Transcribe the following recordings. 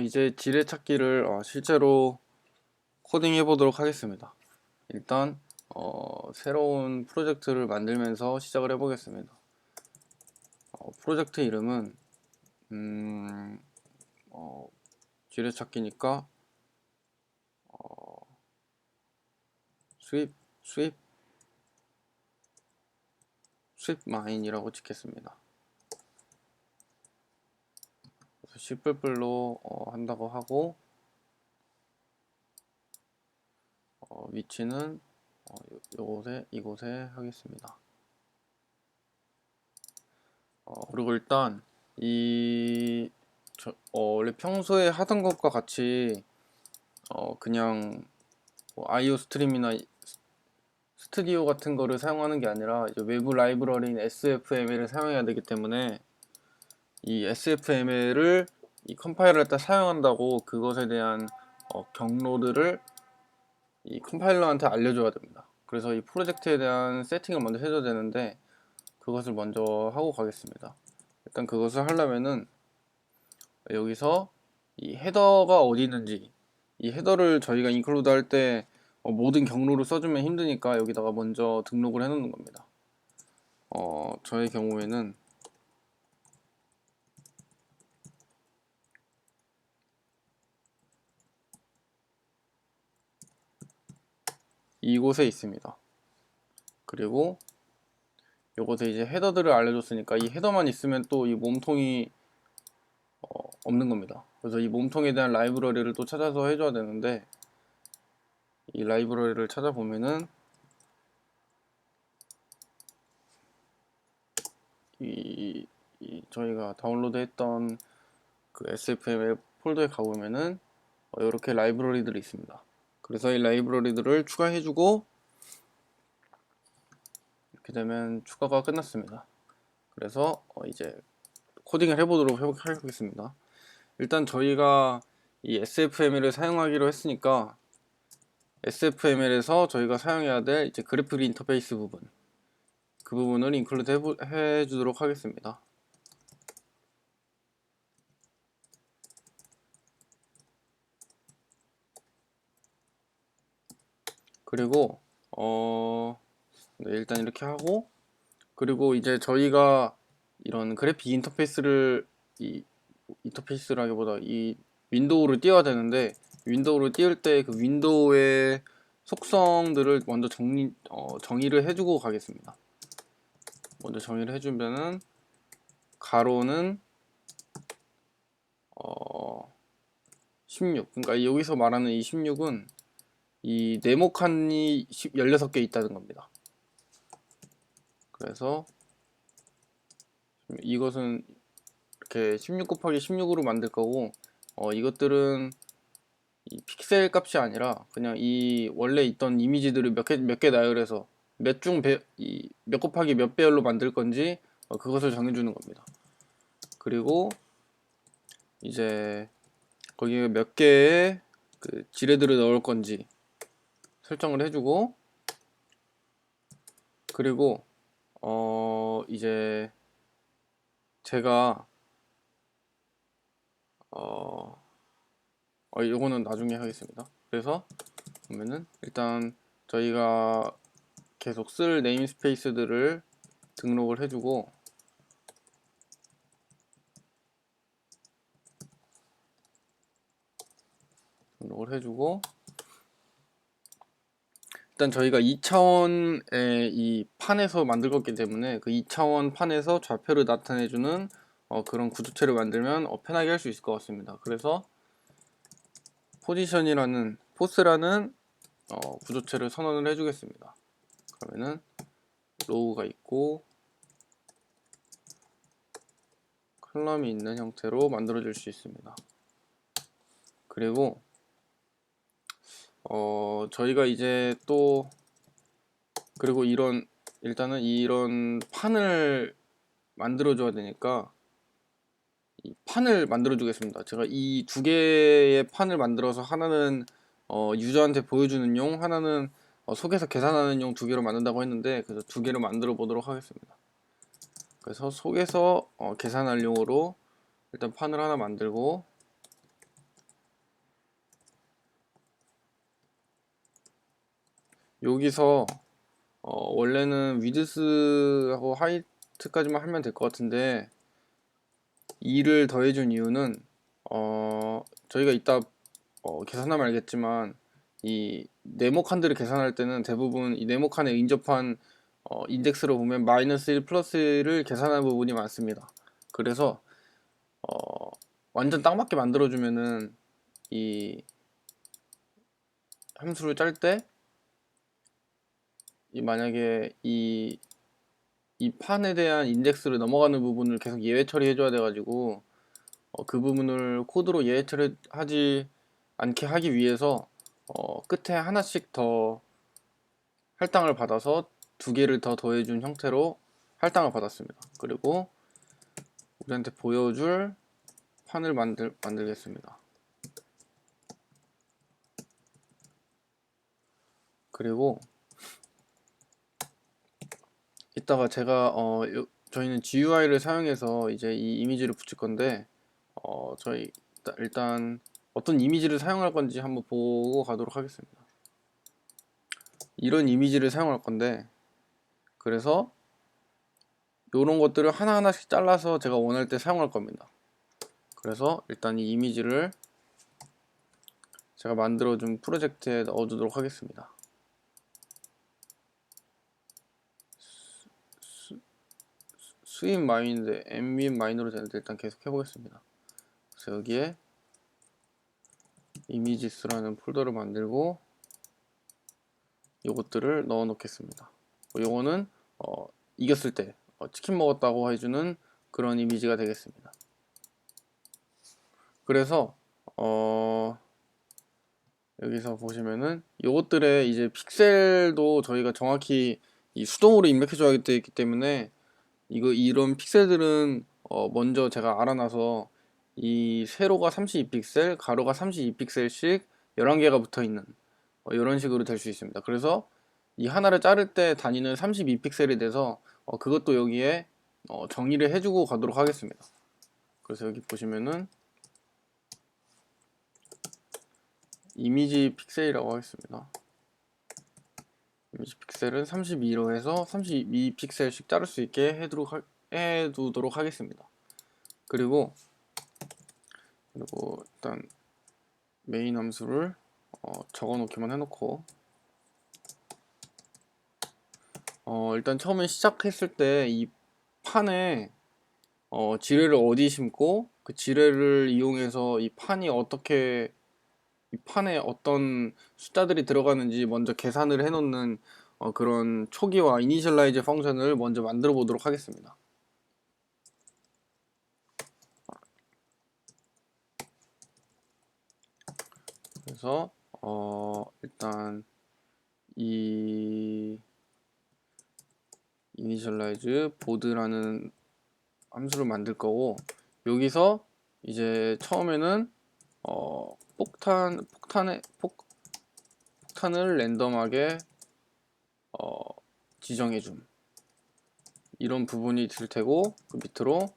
이제 지뢰찾기를 실제로 코딩해 보도록 하겠습니다. 일단 새로운 프로젝트를 만들면서 시작을 해 보겠습니다. 프로젝트 이름은 지뢰찾기니까 스윕 스윕 스윕 마인이라고 찍겠습니다. 그래서 C++로 한다고 하고, 위치는 이곳에 하겠습니다. 그리고 일단 원래 평소에 하던 것과 같이 그냥 IO 스트림이나 스튜디오 같은 거를 사용하는 게 아니라 이제 외부 라이브러리인 SFML을 사용해야 되기 때문에 이 SFML을 이 컴파일러를 딱 사용한다고 그것에 대한 경로들을 이 컴파일러한테 알려줘야 됩니다. 그래서 이 프로젝트에 대한 세팅을 먼저 해줘야 되는데, 그것을 먼저 하고 가겠습니다. 일단 그것을 하려면은 여기서 이 헤더가 어디 있는지, 이 헤더를 저희가 인클루드 할 때 모든 경로를 써주면 힘드니까 여기다가 먼저 등록을 해 놓는 겁니다. 저의 경우에는 이곳에 있습니다. 그리고 요것에 이제 헤더들을 알려줬으니까 이 헤더만 있으면 또 이 몸통이 없는 겁니다. 그래서 이 몸통에 대한 라이브러리를 또 찾아서 해줘야 되는데, 이 라이브러리를 찾아보면은 저희가 다운로드했던 그 SFML 폴더에 가보면은 이렇게 라이브러리들이 있습니다. 그래서 이 라이브러리들을 추가해주고, 이렇게 되면 추가가 끝났습니다. 그래서 이제 코딩을 해보도록 하겠습니다. 일단 저희가 이 SFML을 사용하기로 했으니까 SFML에서 저희가 사용해야 될 이제 그래픽 인터페이스 부분, 그 부분을 인클루드 해주도록 하겠습니다. 그리고 네, 일단 이렇게 하고, 그리고 이제 저희가 이런 그래픽 인터페이스라기보다 이 윈도우를 띄워야 되는데, 윈도우를 띄울 때 그 윈도우의 속성들을 먼저 정의를 해주고 가겠습니다. 먼저 정의를 해주면은 가로는 16, 그러니까 여기서 말하는 이 16은 이 네모칸이 16개 있다는 겁니다. 그래서 이것은 이렇게 16 곱하기 16으로 만들 거고, 이것들은 이 픽셀 값이 아니라 그냥 이 원래 있던 이미지들을 몇 개 나열해서 몇 곱하기 몇 배열로 만들 건지 그것을 정해주는 겁니다. 그리고 이제 거기에 몇 개의 그 지뢰들을 넣을 건지 설정을 해주고, 그리고 이제 제가 요거는 나중에 하겠습니다. 그래서 보면은 일단 저희가 계속 쓸 네임스페이스들을 등록을 해주고, 일단 저희가 2차원의 이 판에서 만들 거기 때문에 그 2차원 판에서 좌표를 나타내주는 그런 구조체를 만들면 편하게 할 수 있을 것 같습니다. 그래서 포스라는 구조체를 선언을 해주겠습니다. 그러면은 로우가 있고 컬럼이 있는 형태로 만들어 줄 수 있습니다. 그리고 저희가 이제 또 그리고 일단은 이런 판을 만들어 줘야 되니까 이 판을 만들어 주겠습니다. 제가 이 두 개의 판을 만들어서 하나는 유저한테 보여주는 용, 하나는 속에서 계산하는 용 두 개로 만든다고 했는데, 그래서 두 개를 만들어 보도록 하겠습니다. 그래서 속에서 계산할 용으로 일단 판을 하나 만들고, 여기서 원래는 위드스하고 하이트까지만 하면 될 것 같은데 2를 더해준 이유는 저희가 이따 계산하면 알겠지만 이 네모칸들을 계산할 때는 대부분 이 네모칸에 인접한 인덱스로 보면 마이너스 1 플러스를 계산하는 부분이 많습니다. 그래서 완전 딱 맞게 만들어주면은 이 함수를 짤 때 만약에 이 판에 대한 인덱스를 넘어가는 부분을 계속 예외 처리해줘야 돼가지고 그 부분을 코드로 예외 처리하지 않게 하기 위해서 끝에 하나씩 더 할당을 받아서 2개를 더 더해준 형태로 할당을 받았습니다. 그리고 우리한테 보여줄 판을 만들겠습니다. 그리고 이따가 제가 저희는 GUI를 사용해서 이제 이 이미지를 붙일 건데 저희 일단 어떤 이미지를 사용할 건지 한번 보고 가도록 하겠습니다. 이런 이미지를 사용할 건데, 그래서 이런 것들을 하나하나씩 잘라서 제가 원할 때 사용할 겁니다. 그래서 일단 이 이미지를 제가 만들어준 프로젝트에 넣어두도록 하겠습니다. 스윗 마인드, 앰비언 마이너로 되는데 일단 계속 해보겠습니다. 그래서 여기에 이미지스라는 폴더를 만들고 요것들을 넣어 놓겠습니다. 요거는 이겼을 때 치킨 먹었다고 해주는 그런 이미지가 되겠습니다. 그래서 여기서 보시면은 요것들의 이제 픽셀도 저희가 정확히 이 수동으로 입력해 줘야 되기 때문에 이런 픽셀들은 먼저 제가 알아놔서 이 세로가 32픽셀, 가로가 32픽셀씩 11개가 붙어 있는 이런 식으로 될 수 있습니다. 그래서 이 하나를 자를 때 단위는 32픽셀이 돼서 그것도 여기에 정의를 해주고 가도록 하겠습니다. 그래서 여기 보시면은 이미지 픽셀이라고 하겠습니다. 이미지 픽셀은 32로 해서 32픽셀씩 자를 수 있게 해두도록 하겠습니다. 그리고 일단 메인 함수를 적어 놓기만 해놓고 일단 처음에 시작했을 때 이 판에 지뢰를 어디 심고 그 지뢰를 이용해서 이 판에 어떤 숫자들이 들어가는지 먼저 계산을 해놓는 그런 초기화 이니셜라이즈 펑션을 먼저 만들어 보도록 하겠습니다. 그래서 일단 이 이니셜라이즈 보드라는 함수를 만들 거고, 여기서 이제 처음에는 폭탄을 랜덤하게 지정해줌 이런 부분이 있을 테고, 그 밑으로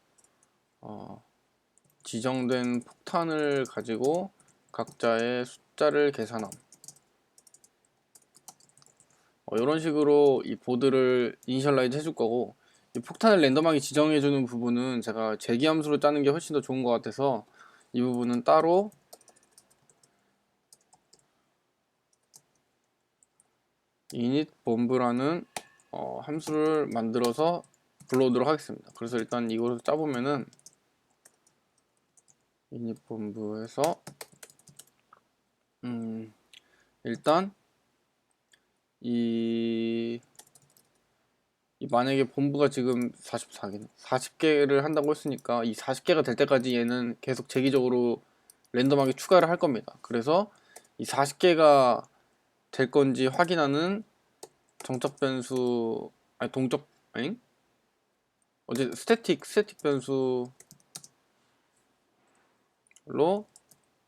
지정된 폭탄을 가지고 각자의 숫자를 계산함. 이런 식으로 이 보드를 이니셜라이즈 해줄 거고, 이 폭탄을 랜덤하게 지정해주는 부분은 제가 재기함수로 짜는 게 훨씬 더 좋은 것 같아서 이 부분은 따로 initbomb라는 함수를 만들어서 불러오도록 하겠습니다. 그래서 일단 이거를 짜보면은 initbomb에서 일단 만약에 본부가 지금 40개를 한다고 했으니까 이 40개가 될 때까지 얘는 계속 재기적으로 랜덤하게 추가를 할 겁니다. 그래서 이 40개가 될 건지 확인하는 정적 변수, 아니 동적, 아니 어제 스태틱 변수로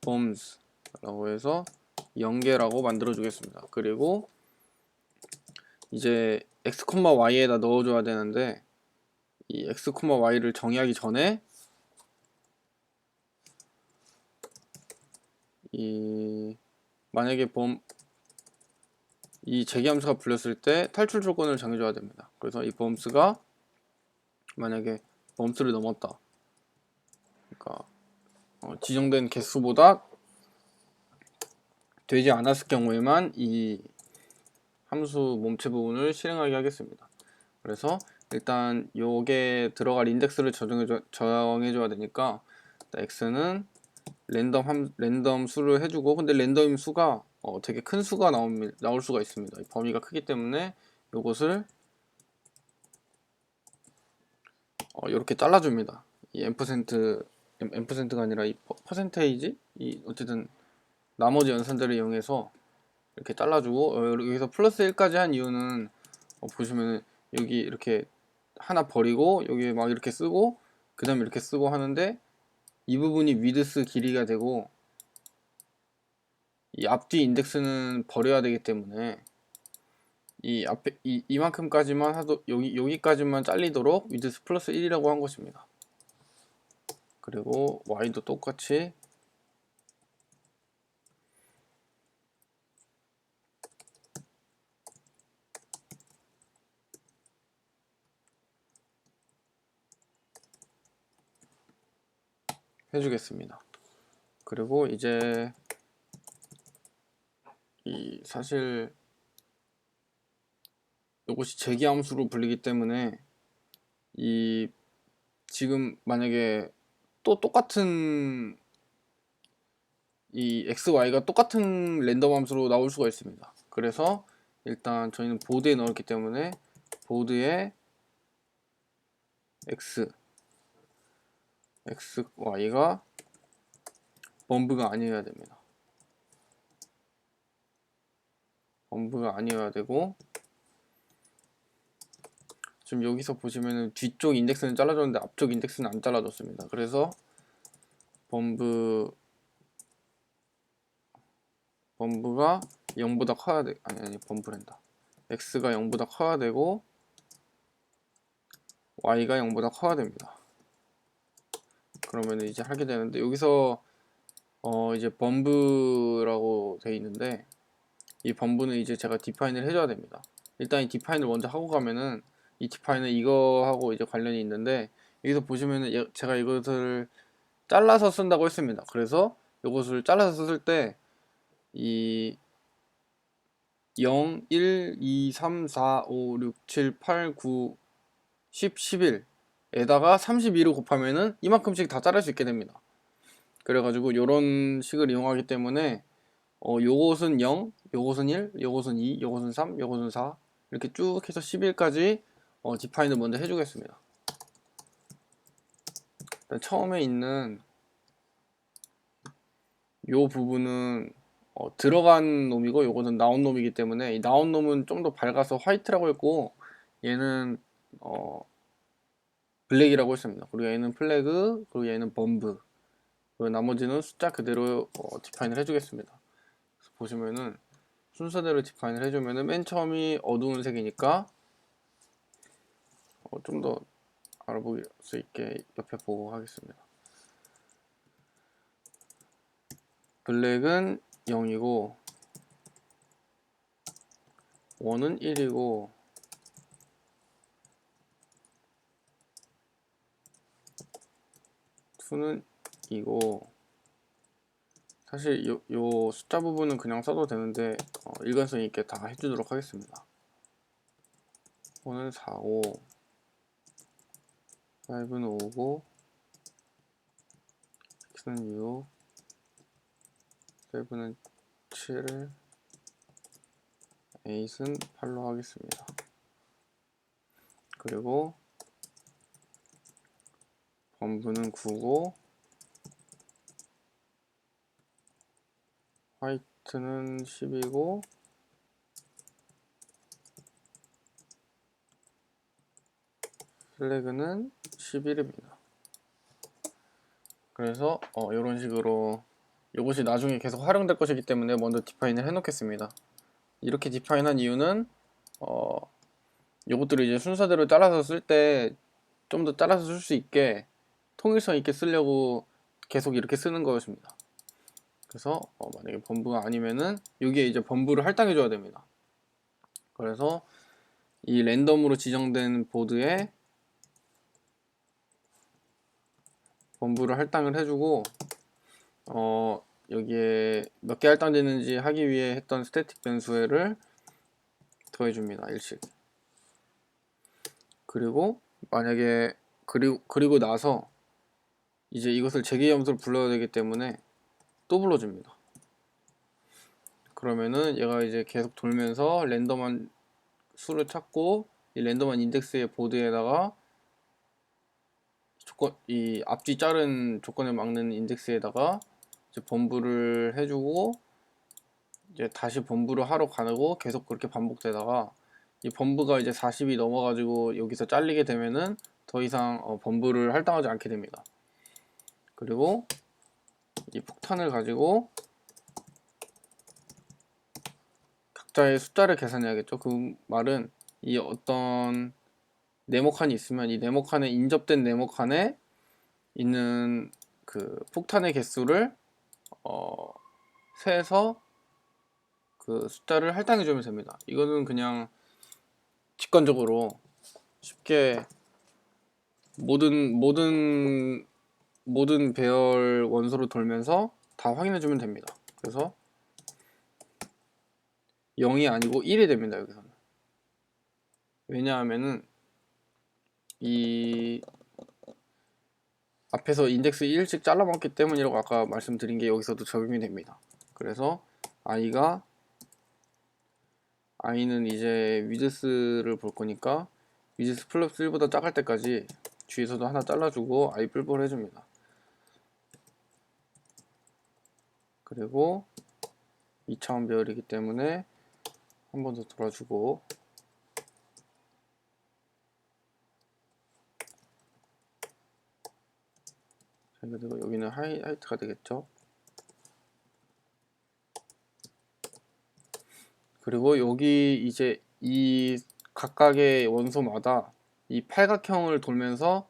bombs라고 해서 0개라고 만들어 주겠습니다. 그리고 이제 x, y에다 넣어줘야 되는데 이 x, y를 정의하기 전에 만약에 이 제기함수가 불렸을 때 탈출 조건을 정해줘야 됩니다. 그래서 이 범스가 만약에 범스를 넘었다. 그러니까 지정된 개수보다 되지 않았을 경우에만 이 함수 몸체 부분을 실행하게 하겠습니다. 그래서 일단 요게 들어갈 인덱스를 정해줘야 되니까 x는 랜덤 수를 해주고, 근데 랜덤 수가 되게 큰 수가 나올 수가 있습니다. 범위가 크기 때문에 요것을 이렇게 잘라줍니다. 이 앰프센트가 아니라 이 퍼센테이지, 이 어쨌든 나머지 연산들을 이용해서 이렇게 잘라주고, 여기서 플러스 1까지 한 이유는 보시면은 여기 이렇게 하나 버리고 여기 막 이렇게 쓰고 그 다음에 이렇게 쓰고 하는데, 이 부분이 위드스 길이가 되고 이 앞뒤 인덱스는 버려야 되기 때문에 이 앞에 이만큼까지만 하도 여기까지만 잘리도록 위드스 플러스 1이라고 한 것입니다. 그리고 y도 똑같이 해주겠습니다. 그리고 이제 사실 이것이 제기함수로 불리기 때문에 지금 만약에 또 똑같은 이 xy가 똑같은 랜덤 함수로 나올 수가 있습니다. 그래서 일단 저희는 보드에 넣었기 때문에 보드에 xy가 범브가 아니어야 됩니다. 범브가 아니어야 되고, 지금 여기서 보시면은 뒤쪽 인덱스는 잘라줬는데 앞쪽 인덱스는 안 잘라줬습니다. 그래서 범브가 0보다 커야 돼. 아니 범브랜다. x가 0보다 커야 되고 y가 0보다 커야 됩니다. 그러면 이제 하게 되는데, 여기서 이제 범브라고 돼 있는데, 이 범브는 이제 제가 디파인을 해줘야 됩니다. 일단 이 디파인을 먼저 하고 가면은, 이 디파인은 이거하고 이제 관련이 있는데, 여기서 보시면은 제가 이것을 잘라서 쓴다고 했습니다. 그래서 이것을 잘라서 쓸 때 이 0, 1, 2, 3, 4, 5, 6, 7, 8, 9, 10, 11에다가 32를 곱하면은 이만큼씩 다 자를 수 있게 됩니다. 그래가지고 이런 식을 이용하기 때문에 요것은 0, 요것은 1, 요것은 2, 요것은 3, 요것은 4 이렇게 쭉 해서 11까지 디파인을 먼저 해주겠습니다. 일단 처음에 있는 요 부분은 들어간 놈이고, 요거는 나온 놈이기 때문에 이 나온 놈은 좀 더 밝아서 화이트라고 했고, 얘는 블랙이라고 했습니다. 그리고 얘는 플래그, 그리고 얘는 범브, 그리고 나머지는 숫자 그대로 디파인을 해주겠습니다. 그래서 보시면은 순서대로 디파인을 해주면은 맨 처음이 어두운 색이니까 좀 더 알아볼 수 있게 옆에 보고 하겠습니다. 블랙은 0이고 1은 1이고 2는 2고, 사실 요 숫자 부분은 그냥 써도 되는데 일관성 있게 다 해주도록 하겠습니다. 4는 4고 5는 5고 6는 6, 7은 7, 8은 8로 하겠습니다. 그리고 범브는 9고 화이트는 10이고 플래그는 11입니다. 그래서 이런 식으로 이것이 나중에 계속 활용될 것이기 때문에 먼저 디파인을 해 놓겠습니다. 이렇게 디파인한 이유는 이것들을 이제 순서대로 잘라서 쓸 때 좀 더 잘라서 쓸 수 있게 통일성 있게 쓰려고 계속 이렇게 쓰는 것입니다. 그래서 만약에 범브가 아니면은 여기에 이제 범브를 할당해 줘야 됩니다. 그래서 이 랜덤으로 지정된 보드에 범브를 할당을 해주고 여기에 몇 개 할당되는지 하기 위해 했던 스태틱 변수를 더해줍니다. 일씩. 그리고 만약에 그리고 나서 이제 이것을 재개염소를 불러야 되기 때문에 또 불러줍니다. 그러면은 얘가 이제 계속 돌면서 랜덤한 수를 찾고 이 랜덤한 인덱스의 보드에다가 이 앞뒤 자른 조건에 막는 인덱스에다가 이제 범브를 해주고 이제 다시 범브를 하러 가고 계속 그렇게 반복되다가 이 범브가 이제 40이 넘어가지고 여기서 잘리게 되면은 더 이상 범브를 할당하지 않게 됩니다. 그리고 이 폭탄을 가지고 각자의 숫자를 계산해야겠죠. 그 말은 이 어떤 네모칸이 있으면 이 네모칸에 인접된 네모칸에 있는 그 폭탄의 개수를 세서 그 숫자를 할당해 주면 됩니다. 이거는 그냥 직관적으로 쉽게 모든 배열 원소로 돌면서 다 확인해 주면 됩니다. 그래서 0이 아니고 1이 됩니다. 여기서는. 왜냐하면은 이 앞에서 인덱스 1씩 잘라먹기 때문이라고 아까 말씀드린 게 여기서도 적용이 됩니다. 그래서 i는 이제 위드스를 볼 거니까 위드스 플러스 1보다 작을 때까지 뒤에서도 하나 잘라주고 i 뿔뿔 해줍니다. 그리고 2차원 배열이기 때문에 한 번 더 돌아주고 그리고 여기는 하이라이트가 되겠죠. 그리고 여기 이제 이 각각의 원소마다 이 팔각형을 돌면서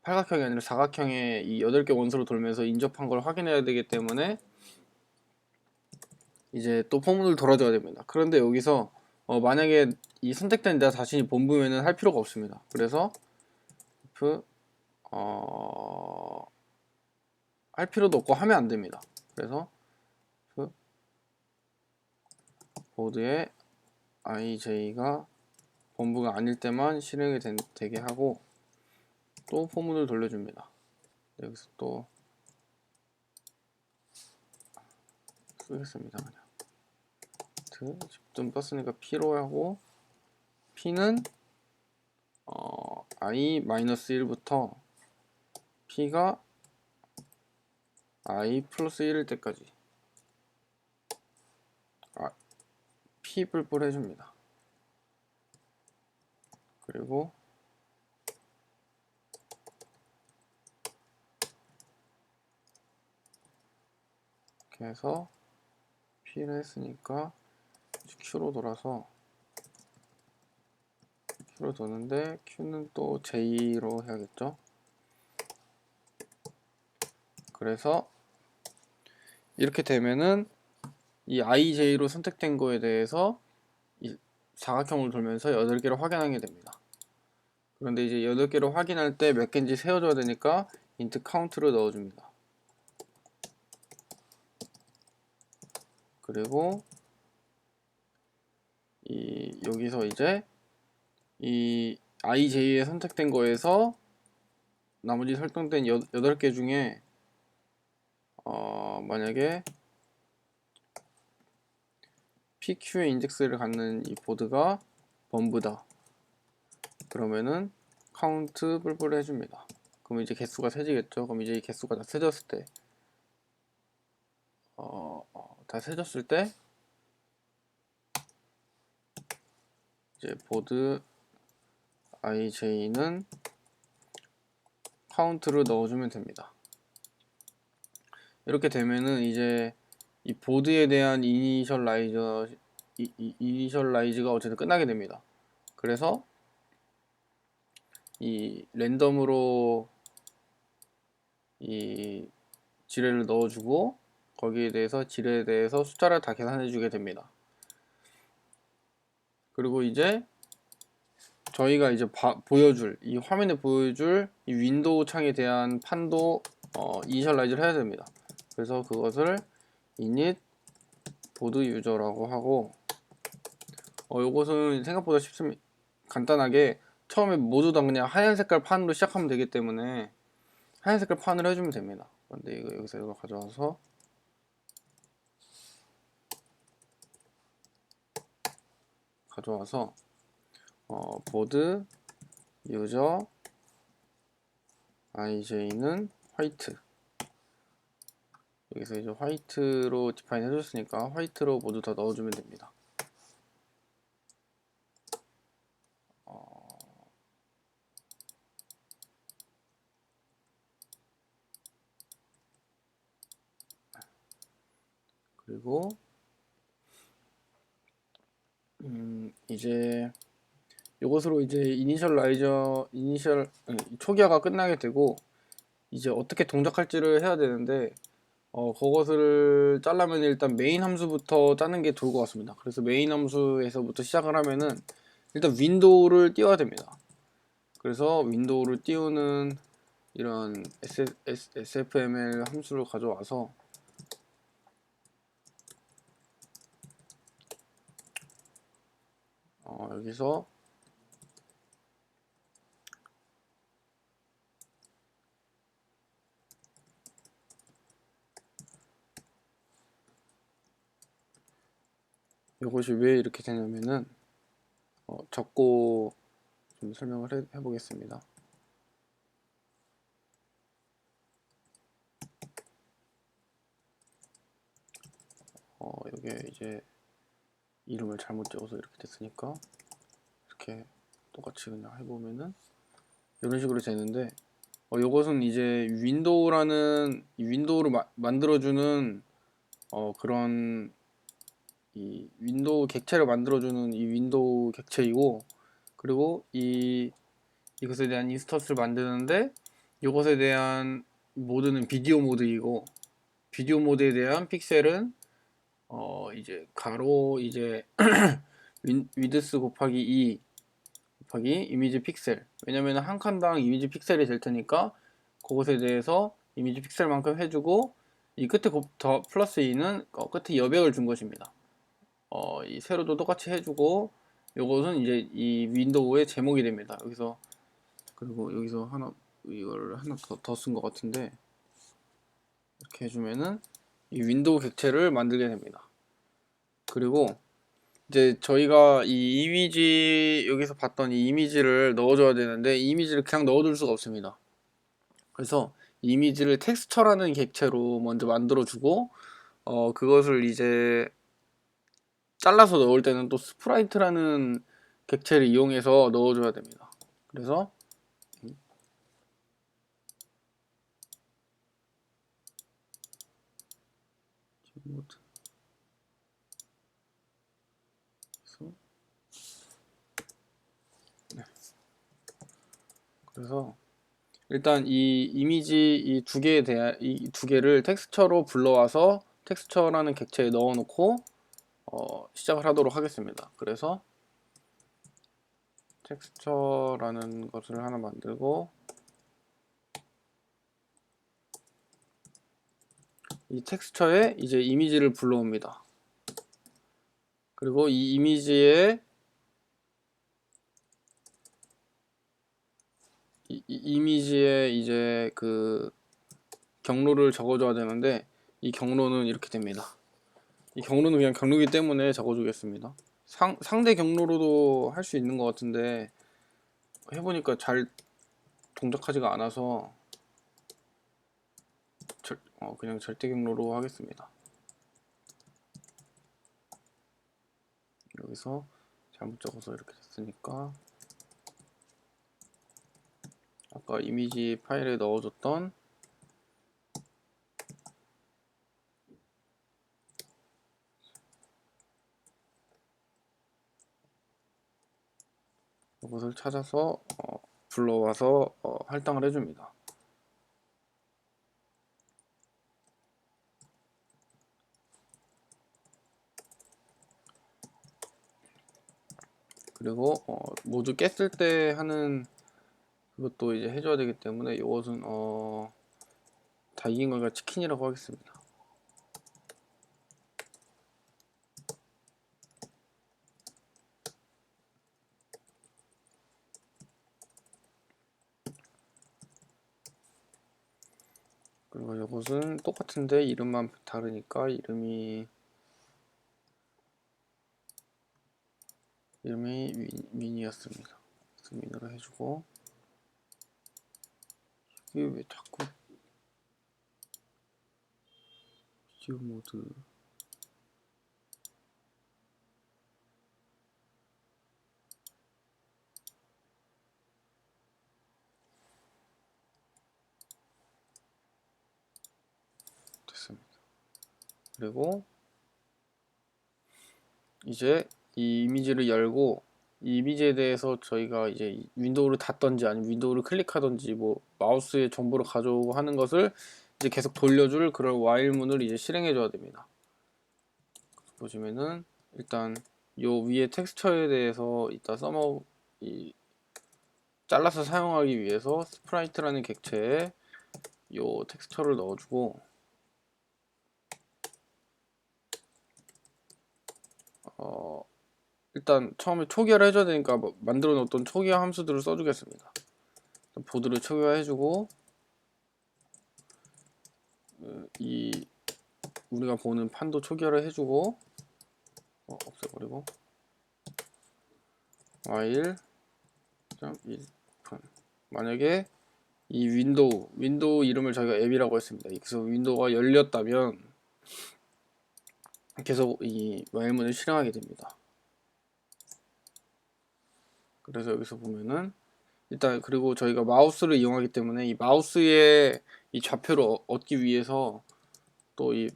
팔각형이 아니라 사각형의 이 8개 원소로 돌면서 인접한 걸 확인해야 되기 때문에 이제 또 포문을 돌아줘야 됩니다. 그런데 여기서 만약에 이 선택된 내 자신이 본부면은 할 필요가 없습니다. 그래서 할 필요도 없고 하면 안 됩니다. 그래서 보드에 ij가 본부가 아닐 때만 실행이 되게 하고 또 포문을 돌려줍니다. 여기서 또 쓰겠습니다. 그냥 집중 떴으니까 p로 하고 p는 i-1부터 p가 i 플러스 1일 때까지 p 뿔뿔 해줍니다. 그리고 이렇게 해서 p를 했으니까 q로 돌아서 q로 도는데 q는 또 j로 해야겠죠. 그래서 이렇게 되면은 이 ij로 선택된 거에 대해서 이 사각형을 돌면서 8개를 확인하게 됩니다. 그런데 이제 8개를 확인할 때 몇 개인지 세워줘야 되니까 int count를 넣어줍니다. 그리고 여기서 이제 이 ij에 선택된 거에서 나머지 설정된 8개 중에 만약에 PQ의 인덱스를 갖는 이 보드가 범브다. 그러면은 카운트 뿔뿔 해줍니다. 그럼 이제 개수가 세지겠죠. 그럼 이제 이 개수가 다 세졌을 때 이제 보드 ij는 카운트를 넣어주면 됩니다. 이렇게 되면은 이제 이 보드에 대한 이니셜라이즈가 어쨌든 끝나게 됩니다. 그래서 이 랜덤으로 이 지뢰를 넣어주고 거기에 대해서 질에 대해서 숫자를 다 계산해 주게 됩니다. 그리고 이제 저희가 이제 보여줄 이 화면에 보여줄 이 윈도우 창에 대한 판도 이니셜라이즈를 해야 됩니다. 그래서 그것을 init 보드 유저라고 하고 요것은 생각보다 쉽습니다. 간단하게 처음에 모두 다 그냥 하얀 색깔 판으로 시작하면 되기 때문에 하얀 색깔 판을 해주면 됩니다. 근데 이거 여기서 이거 가져와서 보드 유저 IJ는 화이트, 여기서 이제 화이트로 디파인 해줬으니까 화이트로 모두 다 넣어주면 됩니다. 그리고 이제 이것으로 이제 초기화가 끝나게 되고 이제 어떻게 동작할지를 해야 되는데 그것을 짜려면 일단 메인 함수부터 짜는 게 좋을 것 같습니다. 그래서 메인 함수에서부터 시작을 하면은 일단 윈도우를 띄워야 됩니다. 그래서 윈도우를 띄우는 이런 sfml 함수를 가져와서 여기서 이것이 왜 이렇게 되냐면은 적고 좀 설명을 해보겠습니다. 이게 이제 이름을 잘못 적어서 이렇게 됐으니까 이렇게 똑같이 그냥 해보면은 이런 식으로 되는데 이것은 이제 윈도우를 만들어주는 그런 이 윈도우 객체를 만들어주는 이 윈도우 객체이고, 그리고 이것에 대한 인스턴스를 만드는데 이것에 대한 모드는 비디오 모드이고, 비디오 모드에 대한 픽셀은 이제 가로 이제 위드스 곱하기 2 곱하기 이미지 픽셀, 왜냐면 한 칸당 이미지 픽셀이 될 테니까 그것에 대해서 이미지 픽셀만큼 해주고, 이 끝에 더 플러스 2는 끝에 여백을 준 것입니다. 이 세로도 똑같이 해주고, 요것은 이제 이 윈도우의 제목이 됩니다. 그리고 여기서 이걸 하나 더 쓴 것 같은데, 이렇게 해주면은 이 윈도우 객체를 만들게 됩니다. 그리고 이제 저희가 이 이미지, 여기서 봤던 이 이미지를 넣어줘야 되는데 이 이미지를 그냥 넣어둘 수가 없습니다. 그래서 이미지를 텍스처라는 객체로 먼저 만들어주고, 그것을 이제 잘라서 넣을 때는 또 스프라이트라는 객체를 이용해서 넣어줘야 됩니다. 그래서 그래서 일단 이 이미지 이 두 개를 텍스처로 불러와서 텍스처라는 객체에 넣어놓고 시작을 하도록 하겠습니다. 그래서 텍스처라는 것을 하나 만들고, 이 텍스처에 이제 이미지를 불러옵니다. 그리고 이 이미지에 이미지에 이제 그 경로를 적어줘야 되는데, 이 경로는 이렇게 됩니다. 이 경로는 그냥 경로이기 때문에 적어주겠습니다. 상대 경로로도 할 수 있는 것 같은데 해보니까 잘 동작하지가 않아서 그냥 절대 경로로 하겠습니다. 여기서 잘못 적어서 이렇게 됐으니까 아까 이미지 파일에 넣어줬던 이것을 찾아서 불러와서 할당을 해줍니다. 그리고 모두 깼을 때 하는 그것도 이제 해줘야 되기 때문에 이것은 다 이긴 거니까 치킨이라고 하겠습니다. 그리고 이것은 똑같은데 이름만 다르니까 이름이 미니였습니다. 그래서 미니로 해주고, 이게 왜 자꾸 비디오 모드 됐습니다. 그리고 이제 이 이미지를 열고, 이 이미지에 대해서 저희가 이제 윈도우를 닫던지 아니면 윈도우를 클릭하던지 뭐 마우스의 정보를 가져오고 하는 것을 이제 계속 돌려줄 그런 while문을 이제 실행해 줘야 됩니다. 보시면은 일단 요 위에 텍스처에 대해서 이따 잘라서 사용하기 위해서 스프라이트라는 객체에 요 텍스처를 넣어주고, 일단 처음에 초기화를 해줘야 되니까 만들어 놓았던 초기화 함수들을 써주겠습니다. 보드를 초기화해주고, 이 우리가 보는 판도 초기화를 해주고, 없애버리고 while 1분, 만약에 이 윈도우 이름을 저희가 앱이라고 했습니다. 그래서 윈도우가 열렸다면 계속 이 while문을 실행하게 됩니다. 그래서 여기서 보면은 일단, 그리고 저희가 마우스를 이용하기 때문에 이 마우스의 이 좌표를 얻기 위해서 또 이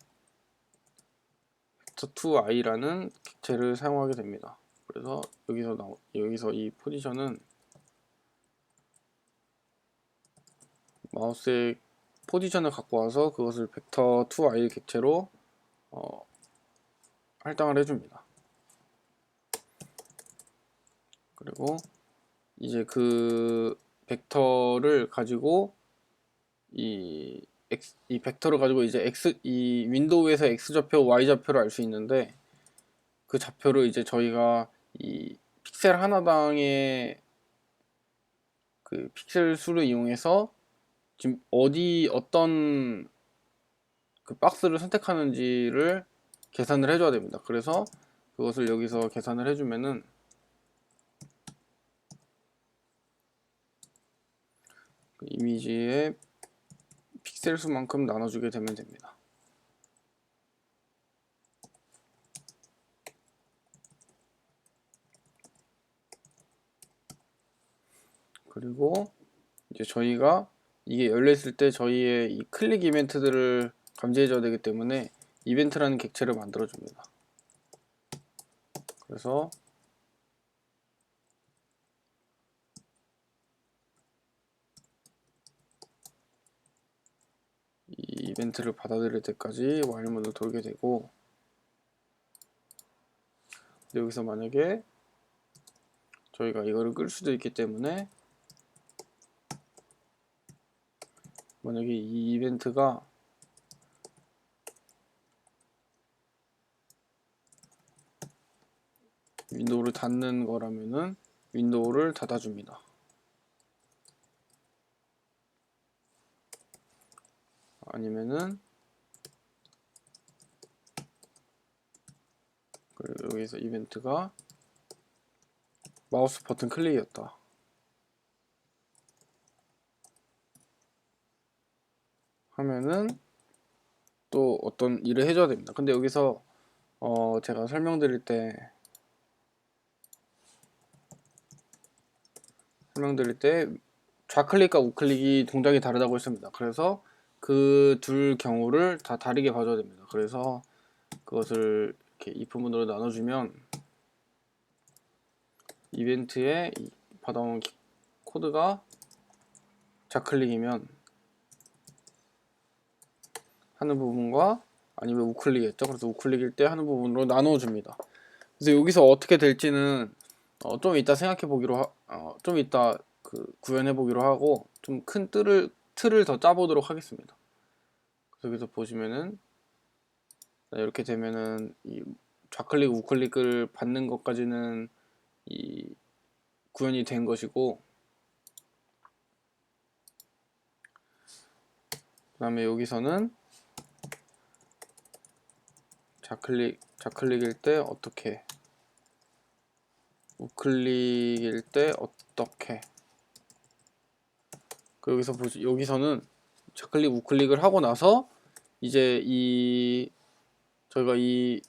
vector2i라는 객체를 사용하게 됩니다. 그래서 여기서 이 포지션은 마우스의 포지션을 갖고 와서 그것을 vector2i 객체로 할당을 해줍니다. 그리고 이제 그 벡터를 가지고 이 벡터를 가지고 이제 이 윈도우에서 x 좌표, y 좌표를 알 수 있는데, 그 좌표를 이제 저희가 이 픽셀 하나당의 그 픽셀 수를 이용해서 지금 어떤 그 박스를 선택하는지를 계산을 해줘야 됩니다. 그래서 그것을 여기서 계산을 해주면은 그 이미지의 픽셀 수만큼 나눠주게 되면 됩니다. 그리고 이제 저희가 이게 열렸을 때 저희의 이 클릭 이벤트들을 감지해줘야 되기 때문에 이벤트라는 객체를 만들어줍니다. 그래서 이 이벤트를 받아들일 때까지 while문을 돌게 되고, 여기서 만약에 저희가 이거를 끌 수도 있기 때문에, 만약에 이 이벤트가 윈도우를 닫는 거라면은 윈도우를 닫아줍니다. 아니면은 여기서 이벤트가 마우스 버튼 클릭이었다 하면은 또 어떤 일을 해줘야 됩니다. 근데 여기서 제가 설명드릴 때 좌클릭과 우클릭이 동작이 다르다고 했습니다. 그래서 그 둘 경우를 다 다르게 봐줘야 됩니다. 그래서 그것을 이렇게 이 부분으로 나눠주면 이벤트에 받아온 코드가 좌클릭이면 하는 부분과 아니면 우클릭이었죠. 그래서 우클릭일 때 하는 부분으로 나눠줍니다. 그래서 여기서 어떻게 될지는 좀 이따 생각해 보기로 좀 이따 그 구현해 보기로 하고 좀 큰 틀을 더 짜보도록 하겠습니다. 그래서 여기서 보시면은 이렇게 되면은 이 좌클릭 우클릭을 받는 것까지는 이 구현이 된 것이고, 그 다음에 여기서는 좌클릭일 때 어떻게, 우클릭일 때 어떻게. 그 여기서는 좌클릭 우클릭을 하고 나서 이제 저희가 이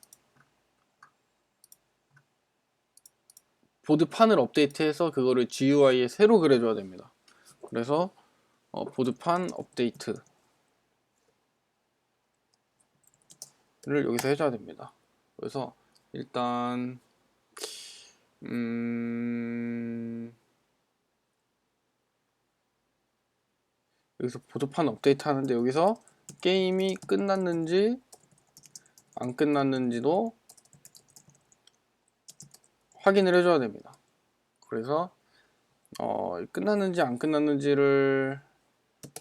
보드판을 업데이트해서 그거를 GUI에 새로 그려줘야 됩니다. 그래서 보드판 업데이트를 여기서 해줘야 됩니다. 그래서 일단 여기서 보드판 업데이트 하는데, 여기서 게임이 끝났는지 안 끝났는지도 확인을 해줘야 됩니다. 그래서 끝났는지 안 끝났는지를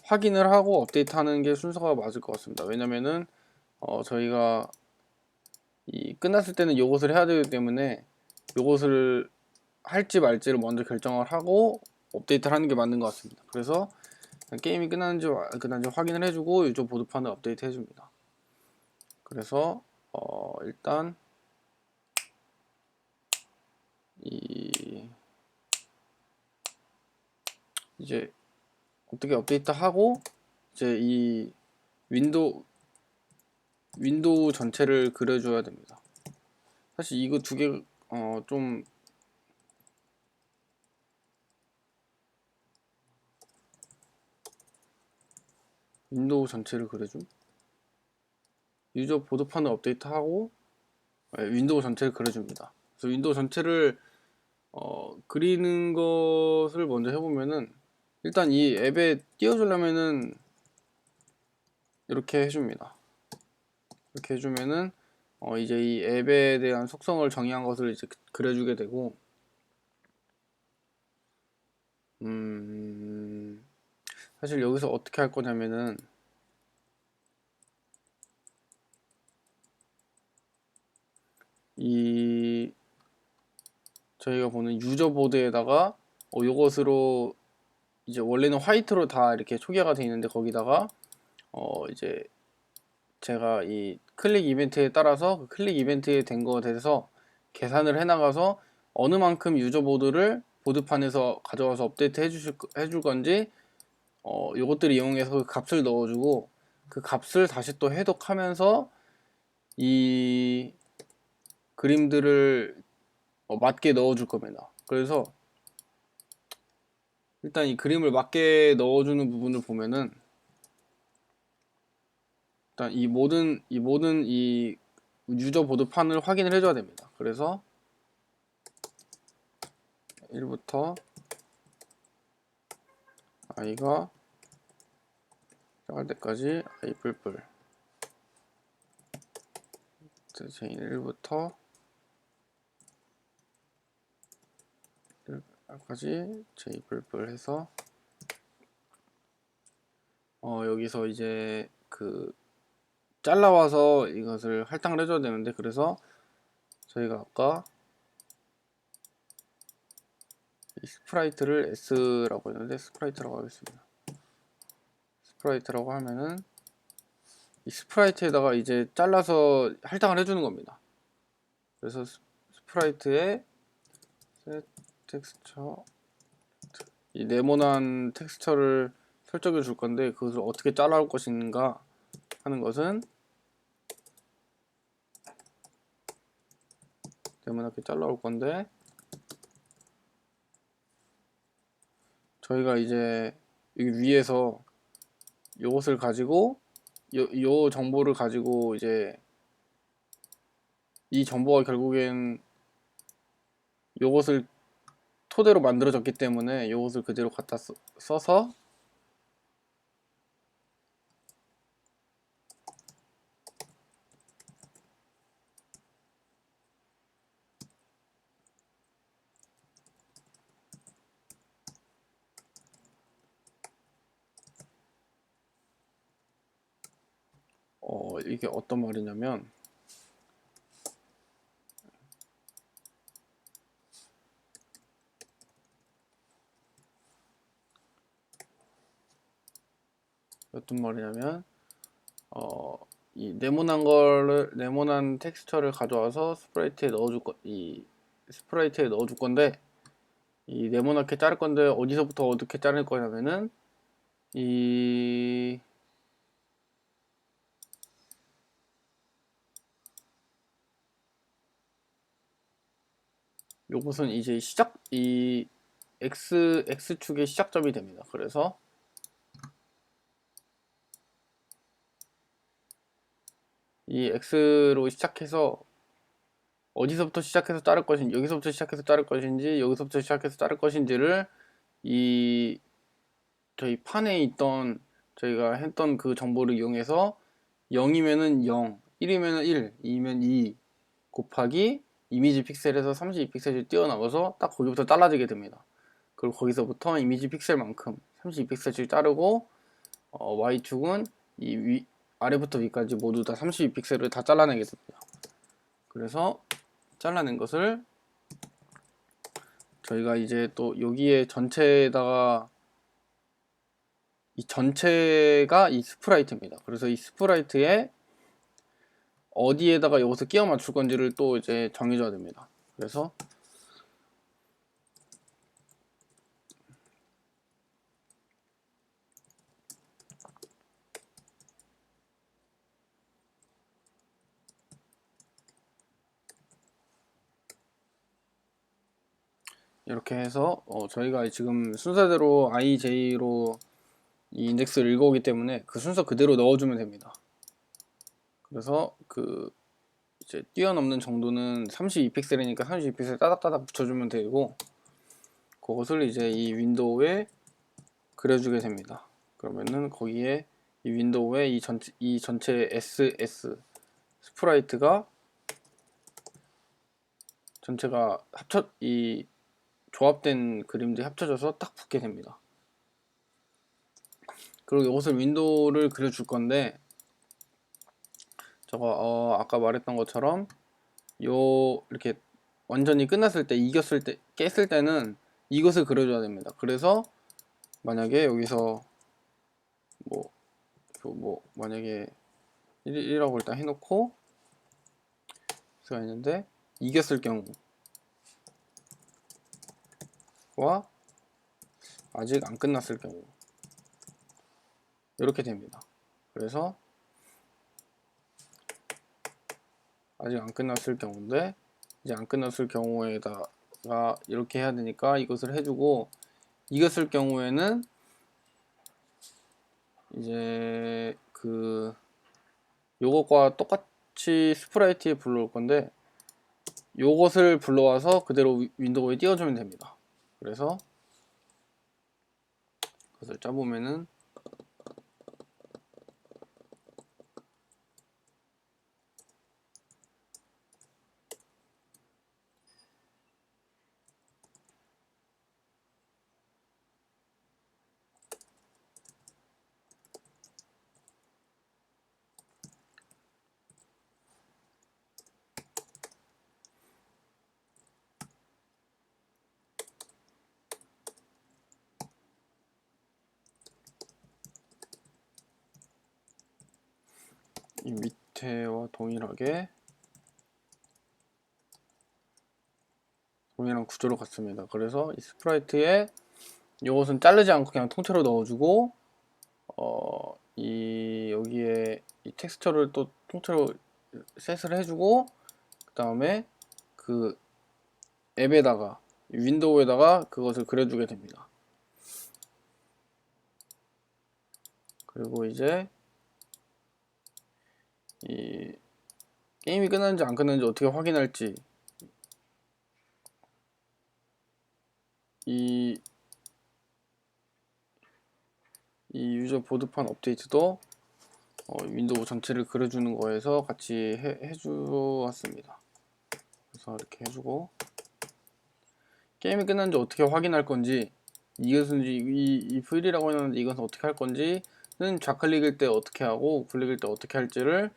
확인을 하고 업데이트 하는 게 순서가 맞을 것 같습니다. 왜냐면은 저희가 끝났을 때는 이것을 해야 되기 때문에 이것을 할지 말지를 먼저 결정을 하고 업데이트를 하는 게 맞는 것 같습니다. 그래서 게임이 끝났는지 안 끝났는지 확인을 해주고 이쪽 보드판을 업데이트 해줍니다. 그래서 일단 이제 어떻게 업데이트하고 이제 이 윈도우 전체를 그려줘야 됩니다. 사실 이거 두 개 좀 윈도우 전체를 그려줌. 유저 보드판을 업데이트하고 윈도우 전체를 그려줍니다. 그래서 윈도우 전체를 그리는 것을 먼저 해보면은, 일단 이 앱에 띄워주려면은 이렇게 해줍니다. 이렇게 해주면은 이제 이 앱에 대한 속성을 정의한 것을 이제 그려주게 되고, 사실 여기서 어떻게 할 거냐면은 저희가 보는 유저 보드에다가 요것으로 이제 원래는 화이트로 다 이렇게 초기화가 되어 있는데, 거기다가 이제 제가 이 클릭 이벤트에 따라서 그 클릭 이벤트에 된 거에 대해서 계산을 해나가서 어느 만큼 유저 보드를 보드판에서 가져와서 업데이트 해줄 건지 요것들을 이용해서 그 값을 넣어주고, 그 값을 다시 또 해독하면서 이 그림들을 맞게 넣어줄 겁니다. 그래서 일단 이 그림을 맞게 넣어주는 부분을 보면은, 일단 이 모든 이 유저 보드판을 확인을 해줘야 됩니다. 그래서 1부터 i가 시작할 때까지 i 뿔뿔, 체인 1부터 까지 j 뿔뿔 해서 여기서 이제 그 잘라와서 이것을 할당을 해줘야 되는데, 그래서 저희가 아까 이 스프라이트를 S라고 했는데 스프라이트라고 하겠습니다. 스프라이트라고 하면은 이 스프라이트에다가 이제 잘라서 할당을 해주는 겁니다. 그래서 스프라이트에 set 텍스처, 이 네모난 텍스처를 설정해 줄 건데, 그것을 어떻게 잘라올 것인가 하는 것은 네모나게 잘라올 건데, 저희가 이제 여기 위에서 요것을 가지고 요 정보를 가지고 이제 이 정보가 결국엔 요것을 토대로 만들어졌기 때문에 요것을 그대로 갖다 써서 이게 어떤 말이냐면 이 네모난 텍스처를 가져와서 이 스프라이트에 넣어줄 건데, 이 네모나게 자를 건데 어디서부터 어떻게 자를 거냐면은 이 요것은 이제 이 x축의 시작점이 됩니다. 그래서 이 x로 시작해서 어디서부터 시작해서 자를 것인지, 여기서부터 시작해서 자를 것인지, 여기서부터 시작해서 자를 것인지를 이 저희 판에 있던 저희가 했던 그 정보를 이용해서 0이면은 0, 1이면은 1, 2면 2 곱하기 이미지 픽셀에서 32픽셀이 뛰어나와서 딱 거기부터 잘라지게 됩니다. 그리고 거기서부터 이미지 픽셀만큼 32픽셀씩 자르고 Y축은 아래부터 위까지 모두 다 32픽셀을 다 잘라내게 됩니다. 그래서 잘라낸 것을 저희가 이제 또 여기에 전체에다가 이 전체가 이 스프라이트입니다. 그래서 이 스프라이트에 어디에다가 여기서 끼워 맞출 건지를 또 이제 정해줘야 됩니다. 그래서 이렇게 해서 저희가 지금 순서대로 IJ로 이 인덱스를 읽어오기 때문에 그 순서 그대로 넣어주면 됩니다. 그래서 그 이제 뛰어넘는 정도는 32픽셀이니까 32픽셀 따닥따닥 붙여주면 되고, 그것을 이제 이 윈도우에 그려주게 됩니다. 그러면은 거기에 이 윈도우에 이 전체 SS 스프라이트가 전체가 이 조합된 그림들이 합쳐져서 딱 붙게 됩니다. 그리고 이것을 윈도우를 그려줄 건데, 저거 아까 말했던 것처럼 이렇게 완전히 끝났을 때, 이겼을 때, 깼을 때는 이것을 그려줘야 됩니다. 그래서 만약에 여기서 만약에 1이라고 일단 해놓고 수가 있는데, 이겼을 경우와 아직 안 끝났을 경우 이렇게 됩니다. 그래서 아직 안 끝났을 경우인데, 이제 안 끝났을 경우에다가 이렇게 해야 되니까 이것을 해주고, 이겼을 경우에는 이제 요것과 똑같이 스프라이트에 불러올 건데, 요것을 불러와서 그대로 윈도우에 띄워주면 됩니다. 그래서 그것을 짜보면은 이 밑에와 동일한 구조로 같습니다. 그래서 이 스프라이트에 이것은 자르지 않고 그냥 통째로 넣어주고, 여기에 이 텍스처를 또 통째로 셋을 해주고, 그 다음에 그 앱에다가 윈도우에다가 그것을 그려주게 됩니다. 그리고 이제 이 게임이 끝났는지 안 끝났는지 어떻게 확인할지, 이 유저 보드판 업데이트도 윈도우 전체를 그려주는 거에서 같이 해주었습니다. 그래서 이렇게 해주고, 게임이 끝났는지 어떻게 확인할 건지, 이것은 이 풀이라고 했는데 이것은 어떻게 할 건지 좌클릭일 때 어떻게 하고 우클릭일 때 어떻게 할지를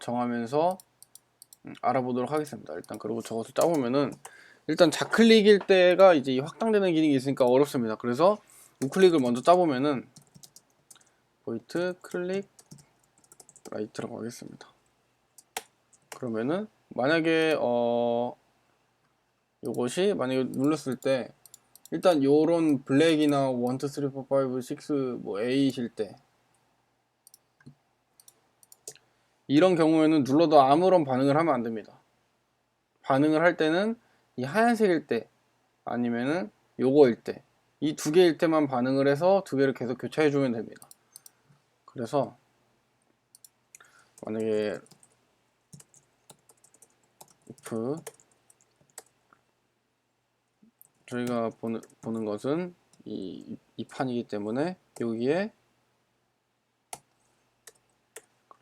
정하면서 알아보도록 하겠습니다. 일단 그리고 저것을 짜보면은 일단 좌클릭일 때가 이제 이 확장되는 기능이 있으니까 어렵습니다. 그래서 우클릭을 먼저 짜보면은 포인트 클릭 라이트라고 하겠습니다. 그러면은 만약에 요것이 만약에 눌렀을 때 일단 요런 블랙이나 1, 2, 3, 4, 5, 6 뭐 8일 때 이런 경우에는 눌러도 아무런 반응을 하면 안 됩니다. 반응을 할 때는 이 하얀색일 때 아니면은 요거일 때 이 두 개일 때만 반응을 해서 두 개를 계속 교차해 주면 됩니다. 그래서 만약에 if 저희가 보는 것은 이 판이기 때문에 여기에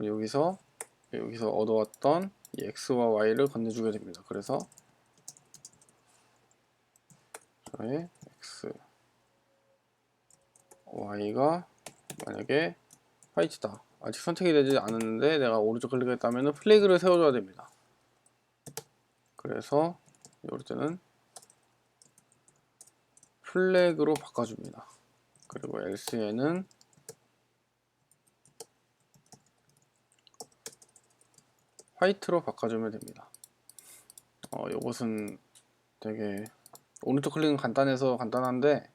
여기서 얻어왔던 이 x와 y를 건네주게 됩니다. 그래서 저의 x, y가 만약에 화이트다. 아직 선택이 되지 않았는데 내가 오른쪽 클릭했다면 플래그를 세워줘야 됩니다. 그래서 이럴 때는 플래그로 바꿔줍니다. 그리고 else에는 화이트로 바꿔주면 됩니다. 이것은 되게 오른쪽 클릭은 간단해서 간단한데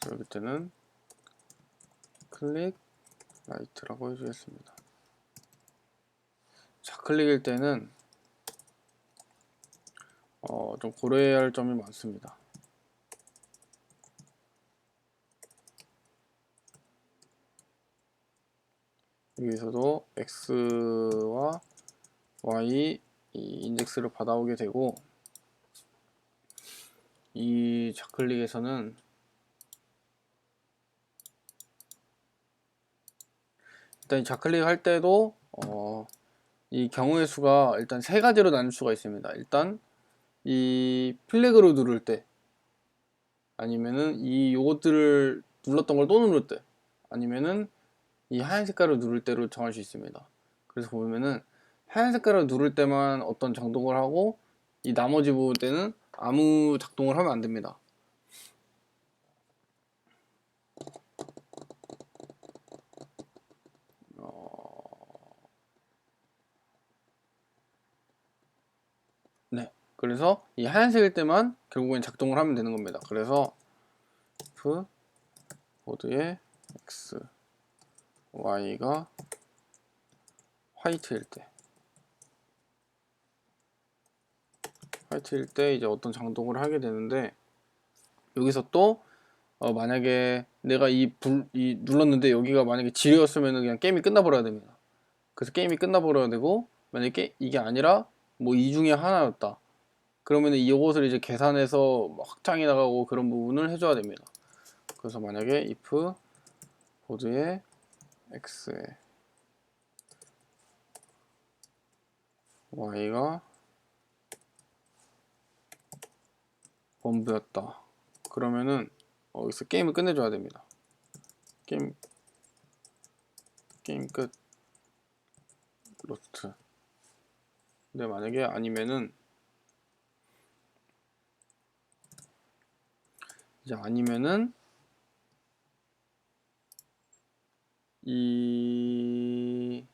이럴 때는 클릭 라이트라고 해주겠습니다. 좌클릭일 때는 좀 고려해야 할 점이 많습니다. 여기서도 x와 y 이 인덱스를 받아오게 되고 이 좌클릭에서는 일단 이 좌클릭 할 때도 이 경우의 수가 일단 세 가지로 나눌 수가 있습니다. 일단 이 플래그로 누를 때 아니면은 이 요것들을 눌렀던 걸 또 누를 때 아니면은 이 하얀 색깔을 누를 때로 정할 수 있습니다. 그래서 보면은 하얀 색깔을 누를 때만 어떤 작동을 하고 이 나머지 부분 때는 아무 작동을 하면 안 됩니다. 네. 그래서 이 하얀색일 때만 결국엔 작동을 하면 되는 겁니다. 그래서 if 보드의 x, y가 화이트일 때 이제 어떤 작동을 하게 되는데 여기서 또 만약에 내가 이 눌렀는데 여기가 만약에 지뢰였으면 그냥 게임이 끝나버려야 됩니다. 그래서 게임이 끝나버려야 되고 만약에 이게 아니라 뭐 이 중에 하나였다. 그러면 이것을 이제 계산해서 확장이 나가고 그런 부분을 해줘야 됩니다. 그래서 만약에 if 보드의 x에 y가 범브였다. 그러면은 여기서 게임을 끝내줘야 됩니다. 게임 끝. 로스트. 근데 만약에 아니면은 이제 아니면은 이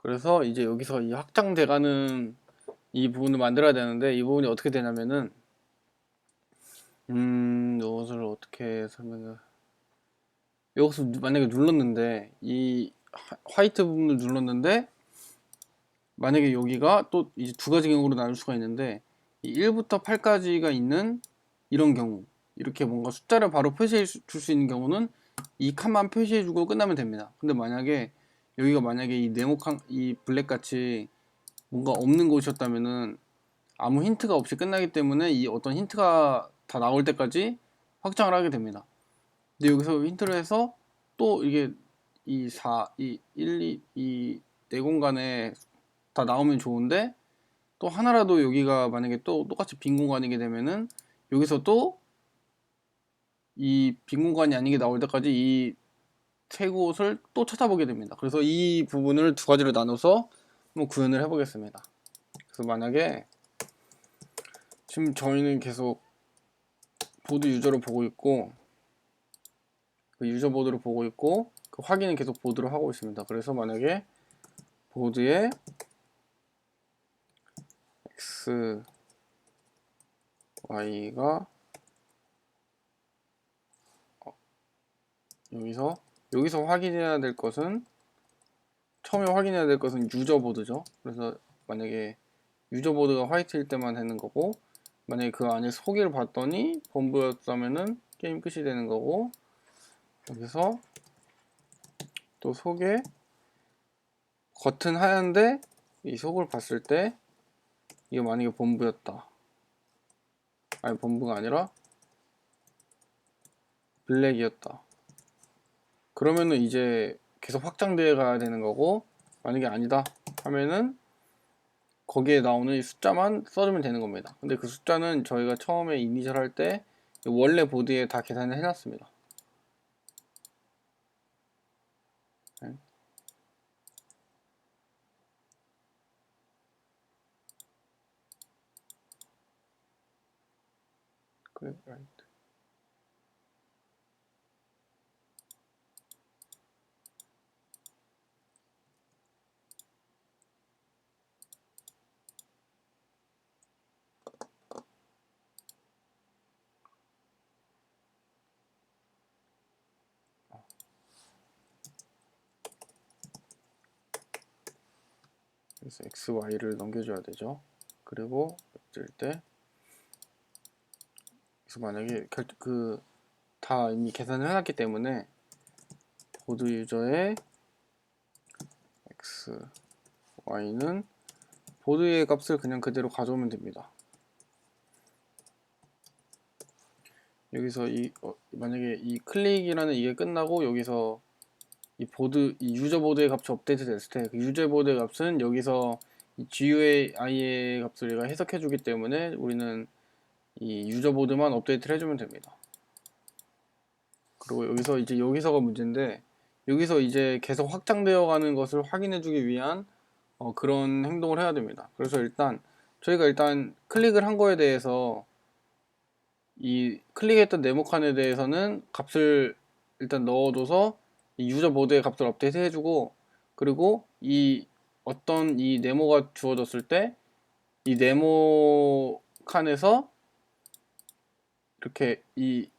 그래서 이제 여기서 이 확장돼가는 이 부분을 만들어야 되는데, 이 부분이 어떻게 되냐면은 이것을 어떻게 설명을, 여기서 만약에 눌렀는데 이 화이트 부분을 눌렀는데, 만약에 여기가 또 이제 두 가지 경우로 나눌 수가 있는데, 이 1부터 8까지가 있는 이런 경우, 이렇게 뭔가 숫자를 바로 표시해 줄 수 있는 경우는 이 칸만 표시해 주고 끝나면 됩니다. 근데 만약에 여기가 만약에 이 네모칸, 이 블랙 같이 뭔가 없는 곳이었다면은 아무 힌트가 없이 끝나기 때문에 이 어떤 힌트가 다 나올 때까지 확장을 하게 됩니다. 근데 여기서 힌트를 해서 또 이게 이 4, 이 1, 2, 네 공간에 다 나오면 좋은데, 또 하나라도 여기가 만약에 또 똑같이 빈 공간이게 되면은 여기서 또 이 빈 공간이 아닌 게 나올 때까지 이 세 곳을 또 찾아보게 됩니다. 그래서 이 부분을 두 가지로 나눠서 한번 구현을 해 보겠습니다. 그래서 만약에 지금 저희는 계속 보드 유저로 보고 있고, 그 유저 보드로 보고 있고, 그 확인은 계속 보드로 하고 있습니다. 그래서 만약에 보드에 x, y가 여기서 확인해야 될 것은, 처음에 확인해야 될 것은 유저 보드죠. 그래서 만약에 유저 보드가 화이트일 때만 되는 거고, 만약에 그 안에 소개를 봤더니 범브였다면은 게임 끝이 되는 거고, 여기서 또 소개, 겉은 하얀데 이 속을 봤을 때 이게 만약에 범브였다, 아니 범브가 아니라 블랙이었다, 그러면은 이제 계속 확장되어 가야 되는 거고, 만약에 아니다 하면은 거기에 나오는 숫자만 써주면 되는 겁니다. 근데 그 숫자는 저희가 처음에 이니셜 할 때 원래 보드에 다 계산을 해놨습니다. 네. 그래, right. 그래서 x, y를 넘겨줘야 되죠. 그리고 뜰 때, 그래서 만약에 다 이미 계산을 해놨기 때문에 보드 유저의 x, y는 보드의 값을 그냥 그대로 가져오면 됩니다. 여기서 만약에 이 클릭이라는 이게 끝나고 여기서 이 유저 보드의 값이 업데이트 됐을 때, 그 유저 보드의 값은 여기서 이 GUI의 값을 얘가 해석해 주기 때문에 우리는 이 유저 보드만 업데이트를 해주면 됩니다. 그리고 여기서가 문제인데, 여기서 이제 계속 확장되어 가는 것을 확인해 주기 위한 그런 행동을 해야 됩니다. 그래서 저희가 일단 클릭을 한 거에 대해서, 이 클릭했던 네모칸에 대해서는 값을 일단 넣어줘서 이 유저 보드의 값을 업데이트 해주고, 그리고 어떤 이 네모가 주어졌을 때 이 네모 칸에서 이렇게 이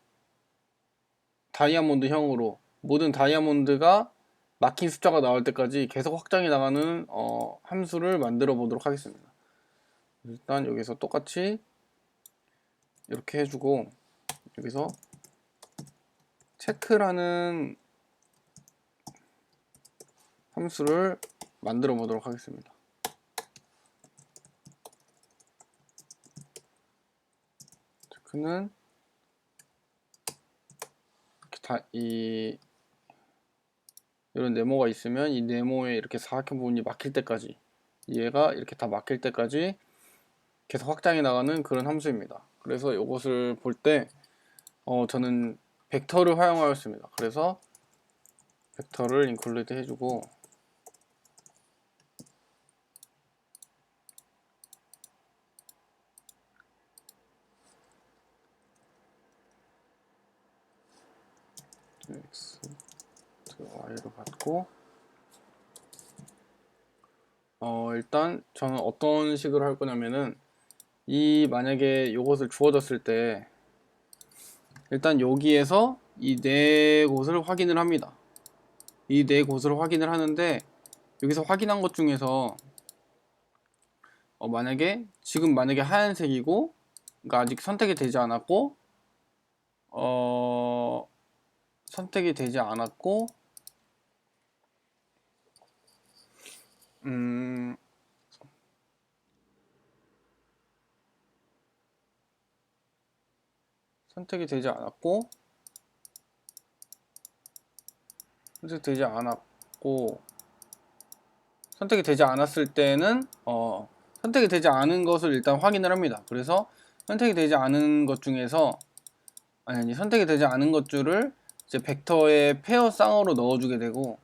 다이아몬드 형으로 모든 다이아몬드가 막힌 숫자가 나올 때까지 계속 확장해 나가는 함수를 만들어 보도록 하겠습니다. 일단 여기서 똑같이 이렇게 해주고, 여기서 체크라는 함수를 만들어 보도록 하겠습니다. 체크는 이렇게 이런 네모가 있으면 이 네모에 이렇게 사각형 부분이 막힐 때까지, 얘가 이렇게 다 막힐 때까지 계속 확장해 나가는 그런 함수입니다. 그래서 이것을 볼 때 저는 벡터를 활용하였습니다. 그래서 벡터를 인클루드 해주고, x, y로 받고, 일단 저는 어떤 식으로 할 거냐면은 만약에 이것을 주어졌을 때 일단 여기에서 이 네 곳을 확인을 합니다. 이 네 곳을 확인을 하는데 여기서 확인한 것 중에서 만약에 하얀색이고 그러니까 아직 선택이 되지 않았고 어, 선택이 되지 않았고 음, 선택이 되지 않았고 선택되지 않았고 선택이 되지 않았을 때는 선택이 되지 않은 것을 일단 확인을 합니다. 그래서 선택이 되지 않은 것 중에서 아니 선택이 되지 않은 것들을 이제 벡터의 페어 쌍으로 넣어주게 되고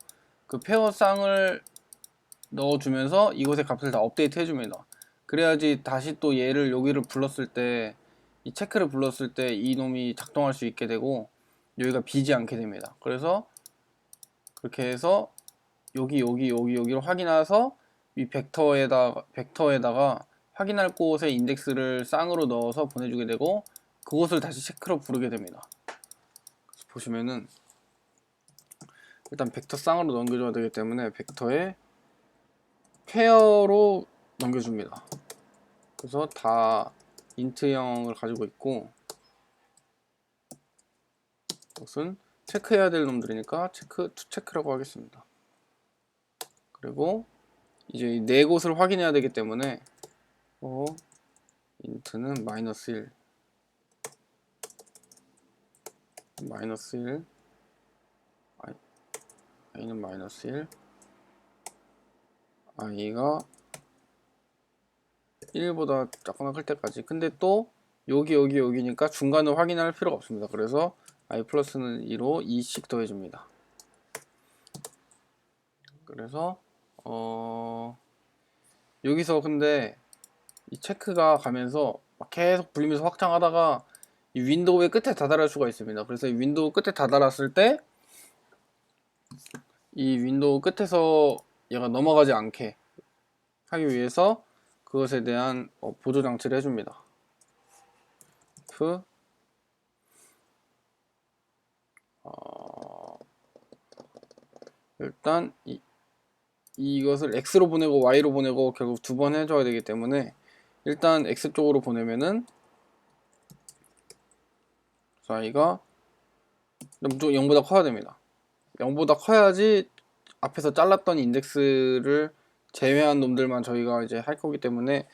그 페어 쌍을 넣어주면서 이곳의 값을 다 업데이트 해줍니다. 그래야지 다시 또 얘를 여기를 불렀을 때 이 체크를 불렀을 때 이놈이 작동할 수 있게 되고 여기가 비지 않게 됩니다. 그래서 그렇게 해서 여기를 확인해서 이 벡터에다가 확인할 곳의 인덱스를 쌍으로 넣어서 보내주게 되고 그곳을 다시 체크로 부르게 됩니다. 보시면은 일단 벡터 쌍으로 넘겨줘야 되기 때문에 벡터에 페어로 넘겨줍니다. 그래서 다 인트형을 가지고 있고 이것은 체크해야 될 놈들이니까 체크라고 하겠습니다. 그리고 이제 네 곳을 확인해야 되기 때문에 인트는 -1 -1 i는 -1 i가 1보다 작거나 클 때까지. 근데 또 여기니까 중간을 확인할 필요가 없습니다. 그래서 i 플러스는 2로 2씩 더해줍니다. 그래서 여기서 근데 이 체크가 가면서 막 계속 불리면서 확장하다가 이 윈도우의 끝에 다다를 수가 있습니다. 그래서 이 윈도우 끝에 다다랐을 때 이 윈도우 끝에서 얘가 넘어가지 않게 하기 위해서 그것에 대한 보조 장치를 해줍니다. f 일단 이것을 x로 보내고 y로 보내고 결국 두 번 해줘야 되기 때문에 일단 x 쪽으로 보내면은 y가 무조건 0보다 커야 됩니다. 0보다 커야지 앞에서 잘랐던 인덱스를 제외한 놈들만 저희가 이제 할 거기 때문에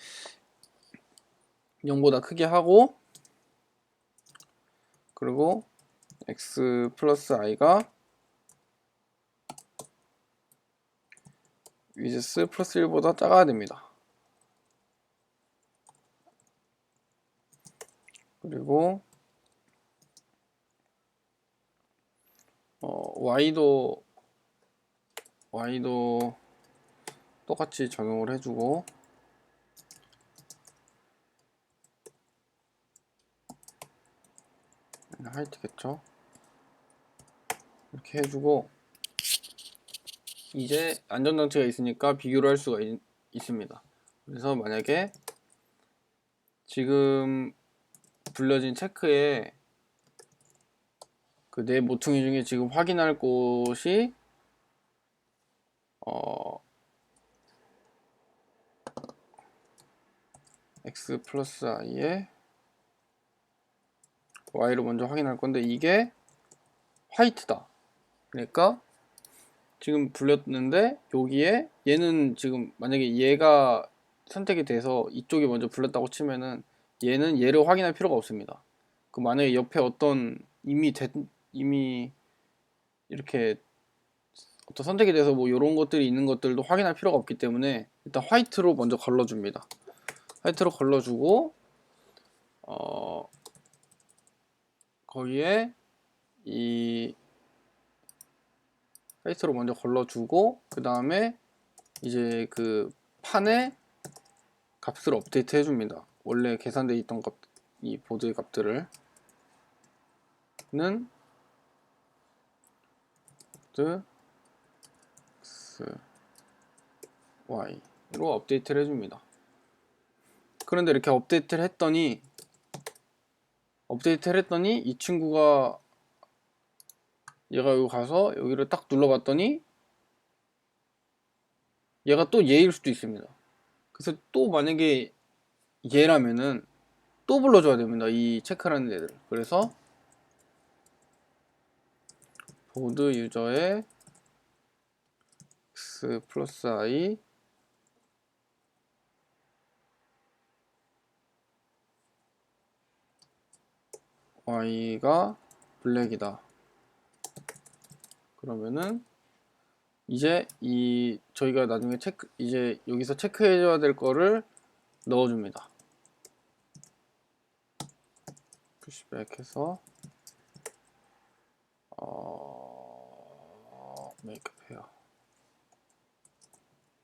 0보다 크게 하고 그리고 x 플러스 i가 위즈스 플러스 1보다 작아야 됩니다. 그리고 y도 똑같이 적용을 해주고 하이트겠죠. 이렇게 해주고 이제 안전장치가 있으니까 비교를 할 수가 있습니다. 그래서 만약에 지금 불려진 체크에 그 네 모퉁이 중에 지금 확인할 곳이 x 플러스 i에 y를 먼저 확인할 건데 이게 화이트다. 그러니까 지금 불렸는데 여기에 얘는 지금 만약에 얘가 선택이 돼서 이쪽이 먼저 불렸다고 치면은 얘는 얘를 확인할 필요가 없습니다. 그 만약에 옆에 어떤 이미 이렇게 어떤 선택이 돼서 뭐 이런 것들이 있는 것들도 확인할 필요가 없기 때문에 일단 화이트로 먼저 걸러줍니다. 화이트로 걸러주고 거기에 이 화이트로 먼저 걸러주고 그 다음에 이제 그 판에 값을 업데이트 해줍니다. 원래 계산되어 있던 값, 이 보드의 값들을 는 x y 업데이트를 해줍니다. 그런데 이렇게 업데이트를 했더니 이 친구가 얘가 여기 가서 여기를 딱 눌러봤더니 얘가 또 얘일 수도 있습니다. 그래서 또 만약에 얘라면은 또 불러줘야 됩니다. 이 체크라는 애들. 그래서 보드 유저의 x 플러스 i y가 블랙이다. 그러면은 이제 저희가 나중에 이제 여기서 체크해줘야 될 거를 넣어줍니다. 푸시백해서 make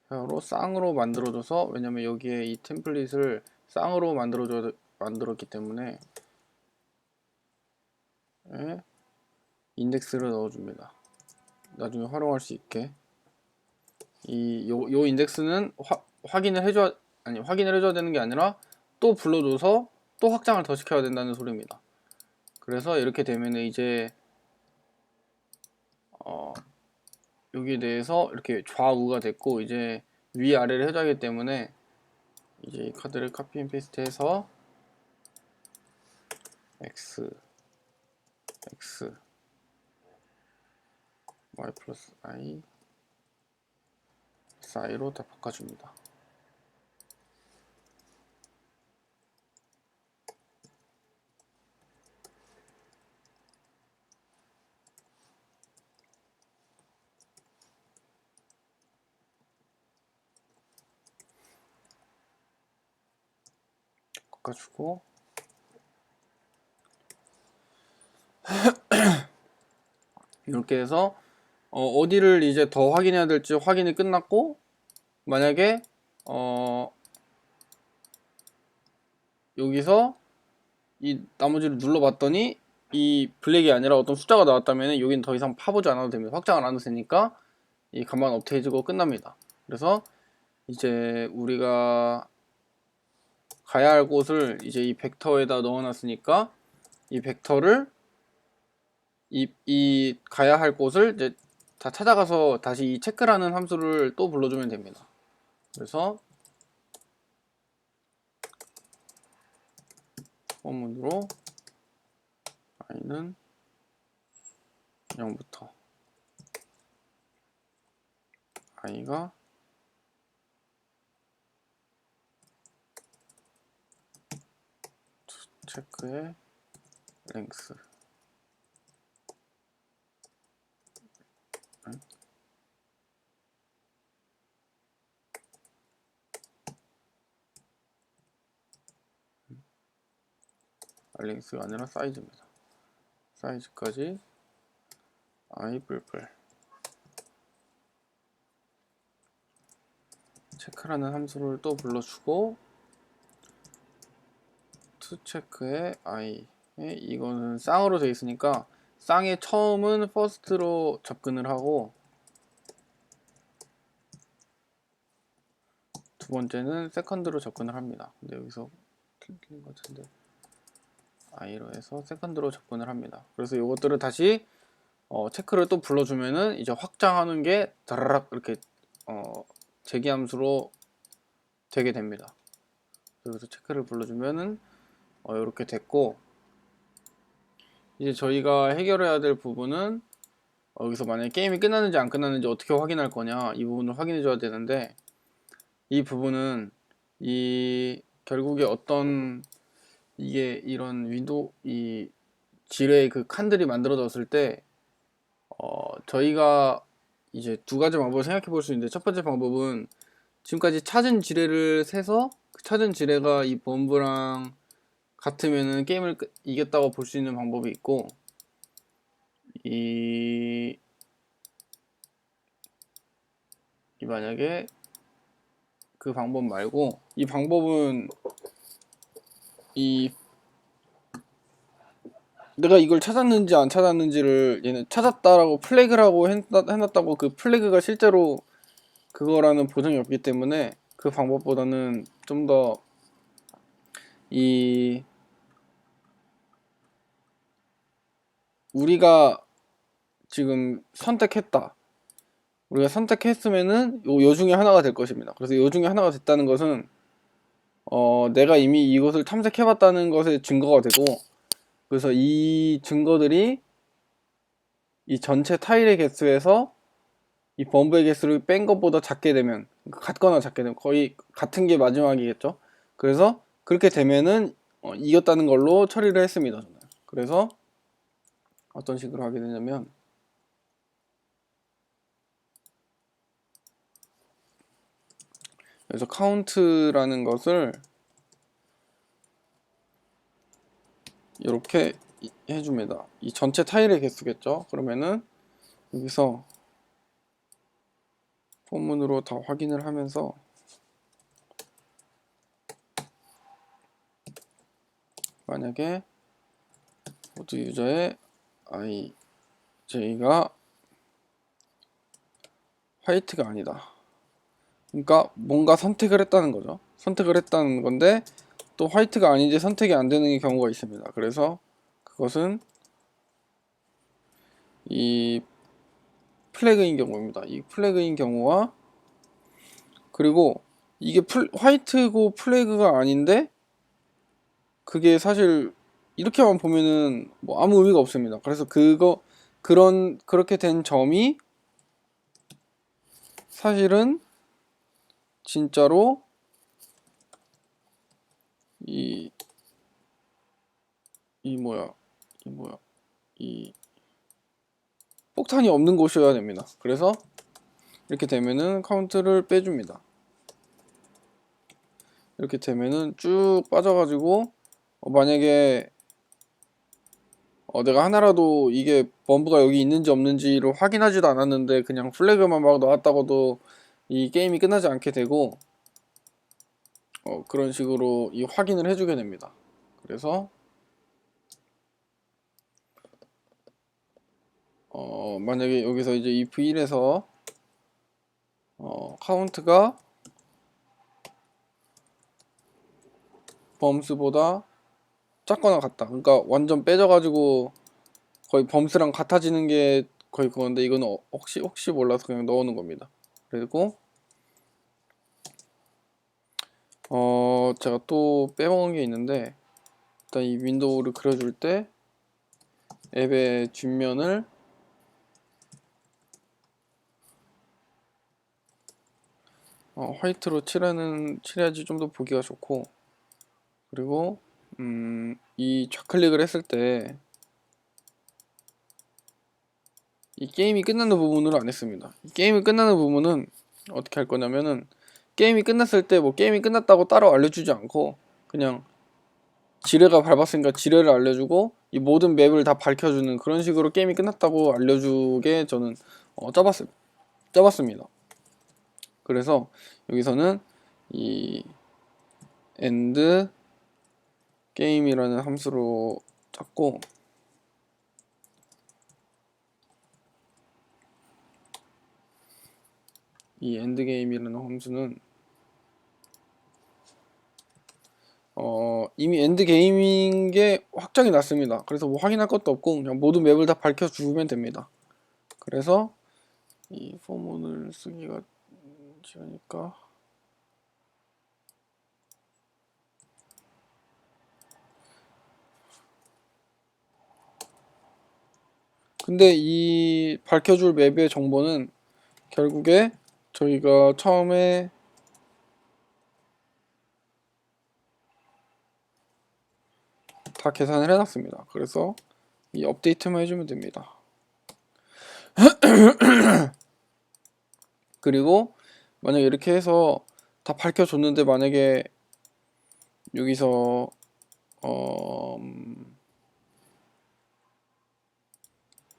페어로 쌍으로 만들어줘서, 왜냐면 여기에 이 템플릿을 쌍으로 만들었기 때문에 인덱스를 넣어줍니다. 나중에 활용할 수 있게. 요 인덱스는 확인을 해줘야 되는 게 아니라 또 불러줘서 또 확장을 더 시켜야 된다는 소리입니다. 그래서 이렇게 되면 이제 여기에 대해서 이렇게 좌우가 됐고, 이제 위아래를 해줘야 하기 때문에 이제 이 카드를 카피 앤 페이스트 해서 x y 플러스 i i로 다 바꿔줍니다. 바꿔주고 이렇게 해서 어디를 이제 더 확인해야 될지 확인이 끝났고, 만약에 여기서 이 나머지를 눌러봤더니 이 블랙이 아니라 어떤 숫자가 나왔다면 여기는 더 이상 파보지 않아도 됩니다. 확장을 안 해도 되니까 이 간만 업데이트고 끝납니다. 그래서 이제 우리가 가야 할 곳을 이제 이 벡터에다 넣어놨으니까 이 벡터를 이 가야 할 곳을 이제 다 찾아가서 다시 이 체크라는 함수를 또 불러주면 됩니다. 그래서 포문으로 i는 0부터 i가 체크의 랭스 랭스가 아니라 사이즈입니다. 사이즈까지 i 뿔뿔 체크라는 함수를 또 불러주고 toCheck의 i 이거는 쌍으로 되어 있으니까 쌍의 처음은 first로 접근을 하고 두 번째는 second로 접근을 합니다. 근데 여기서 틀린 것 같은데 i로 해서 second로 접근을 합니다. 그래서 이것들을 다시 체크를 또 불러주면은 이제 확장하는 게 다라락 이렇게 재기함수로 되게 됩니다. 여기서 체크를 불러주면은 이렇게 됐고, 이제 저희가 해결해야 될 부분은 여기서 만약에 게임이 끝났는지 안 끝났는지 어떻게 확인할 거냐, 이 부분을 확인해 줘야 되는데, 이 부분은 결국에 이게 이런 윈도우 이 지뢰의 그 칸들이 만들어졌을 때 저희가 이제 두 가지 방법을 생각해 볼 수 있는데, 첫 번째 방법은 지금까지 찾은 지뢰를 세서 그 찾은 지뢰가 이 범브랑 같으면은 게임을 이겼다고 볼 수 있는 방법이 있고, 이 만약에 그 방법 말고 이 방법은 내가 이걸 찾았는지 안 찾았는지를 얘는 찾았다라고 플래그라고 해놨다고 그 플래그가 실제로 그거라는 보장이 없기 때문에 그 방법보다는 좀 더 우리가 지금 선택했다. 우리가 선택했으면은 요 중에 하나가 될 것입니다. 그래서 요 중에 하나가 됐다는 것은 내가 이미 이것을 탐색해봤다는 것의 증거가 되고, 그래서 이 증거들이 이 전체 타일의 개수에서 이 범브의 개수를 뺀 것보다 작게 되면, 같거나 작게 되면 거의 같은 게 마지막이겠죠. 그래서 그렇게 되면은 이겼다는 걸로 처리를 했습니다. 저는. 그래서 어떤 식으로 하게 되냐면, 그래서 카운트라는 것을 이렇게 해줍니다. 이 전체 타일의 개수겠죠. 그러면은 여기서 포문으로 다 확인을 하면서 만약에 모두 유저의 IJ가 화이트가 아니다. 그러니까 뭔가 선택을 했다는 거죠. 선택을 했다는 건데 또 화이트가 아닌지 선택이 안 되는 경우가 있습니다. 그래서 그것은 이 플래그인 경우입니다. 이 플래그인 경우와, 그리고 이게 화이트고 플래그가 아닌데 그게 사실 이렇게만 보면은 뭐 아무 의미가 없습니다. 그래서 그렇게 된 점이 사실은 진짜로 이 폭탄이 없는 곳이어야 됩니다. 그래서 이렇게 되면은 카운트를 빼줍니다. 이렇게 되면은 쭉 빠져가지고 만약에 내가 하나라도 이게 범브가 여기 있는지 없는지를 확인하지도 않았는데 그냥 플래그만 막 나왔다고도 이 게임이 끝나지 않게 되고, 그런 식으로 이 확인을 해주게 됩니다. 그래서 만약에 여기서 이제 if 1에서 카운트가 범스보다 작거나 같다. 그러니까 완전 빼져가지고 거의 범스랑 같아지는 게 거의 그건데, 이거는 혹시 몰라서 그냥 넣어놓은 겁니다. 그리고 제가 또 빼먹은 게 있는데, 일단 이 윈도우를 그려줄 때 앱의 뒷면을 화이트로 칠해야지 좀 더 보기가 좋고, 그리고 이 좌클릭을 했을 때 이 게임이 끝나는 부분으로 안 했습니다. 이 게임이 끝나는 부분은 어떻게 할 거냐면은, 게임이 끝났을 때 뭐 게임이 끝났다고 따로 알려주지 않고 그냥 지뢰가 밟았으니까 지뢰를 알려주고 이 모든 맵을 다 밝혀주는 그런 식으로 게임이 끝났다고 알려주게 저는 짜봤습니다. 그래서 여기서는 이 end game이라는 함수로 짰고, 이 end game이라는 함수는 이미 엔드 게임인 게 확정이 났습니다. 그래서 뭐 확인할 것도 없고 그냥 모든 맵을 다 밝혀주면 됩니다. 그래서 이 포문을 쓰기가 싫으니까 근데 이 밝혀줄 맵의 정보는 결국에 저희가 처음에 다 계산을 해놨습니다. 그래서 이 업데이트만 해주면 됩니다. 그리고 만약에 이렇게 해서 다 밝혀줬는데 만약에 여기서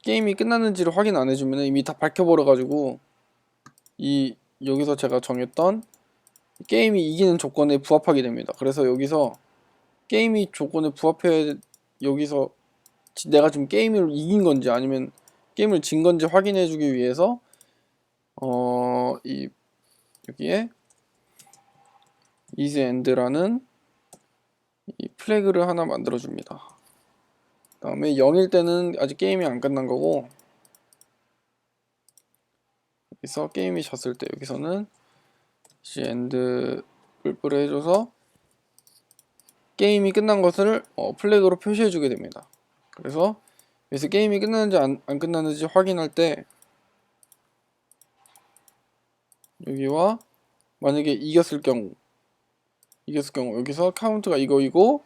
게임이 끝났는지를 확인 안 해주면 이미 다 밝혀버려 가지고 여기서 제가 정했던 게임이 이기는 조건에 부합하게 됩니다. 그래서 여기서 게임이 조건에 부합해, 여기서 내가 지금 게임을 이긴 건지 아니면 게임을 진 건지 확인해 주기 위해서 여기에 isEnd라는 이 플래그를 하나 만들어 줍니다. 그 다음에 0일 때는 아직 게임이 안 끝난 거고, 여기서 게임이 졌을 때 여기서는 isEnd를 해줘서 게임이 끝난 것을 플래그로 표시해 주게 됩니다. 그래서 여기서 게임이 끝났는지 안 끝났는지 확인할 때 여기와 만약에 이겼을 경우 여기서 카운트가 이거이고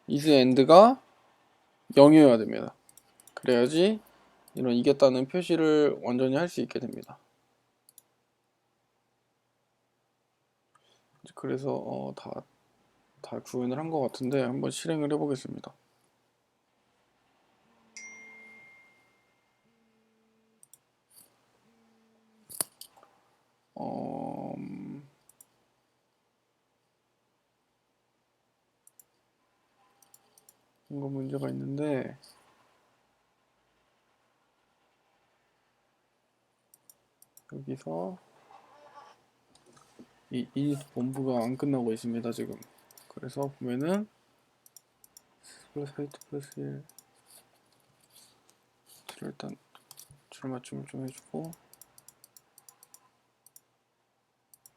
isEnd가 0이어야 됩니다. 그래야지 이런 이겼다는 표시를 완전히 할 수 있게 됩니다. 그래서 다 구현을 한 것 같은데 한번 실행을 해 보겠습니다. 이거 문제가 있는데 여기서 이 본부가 안 끝나고 있습니다 지금. 그래서 보면은 플러스 8 플러스 1 일단 줄 맞춤을 좀 해주고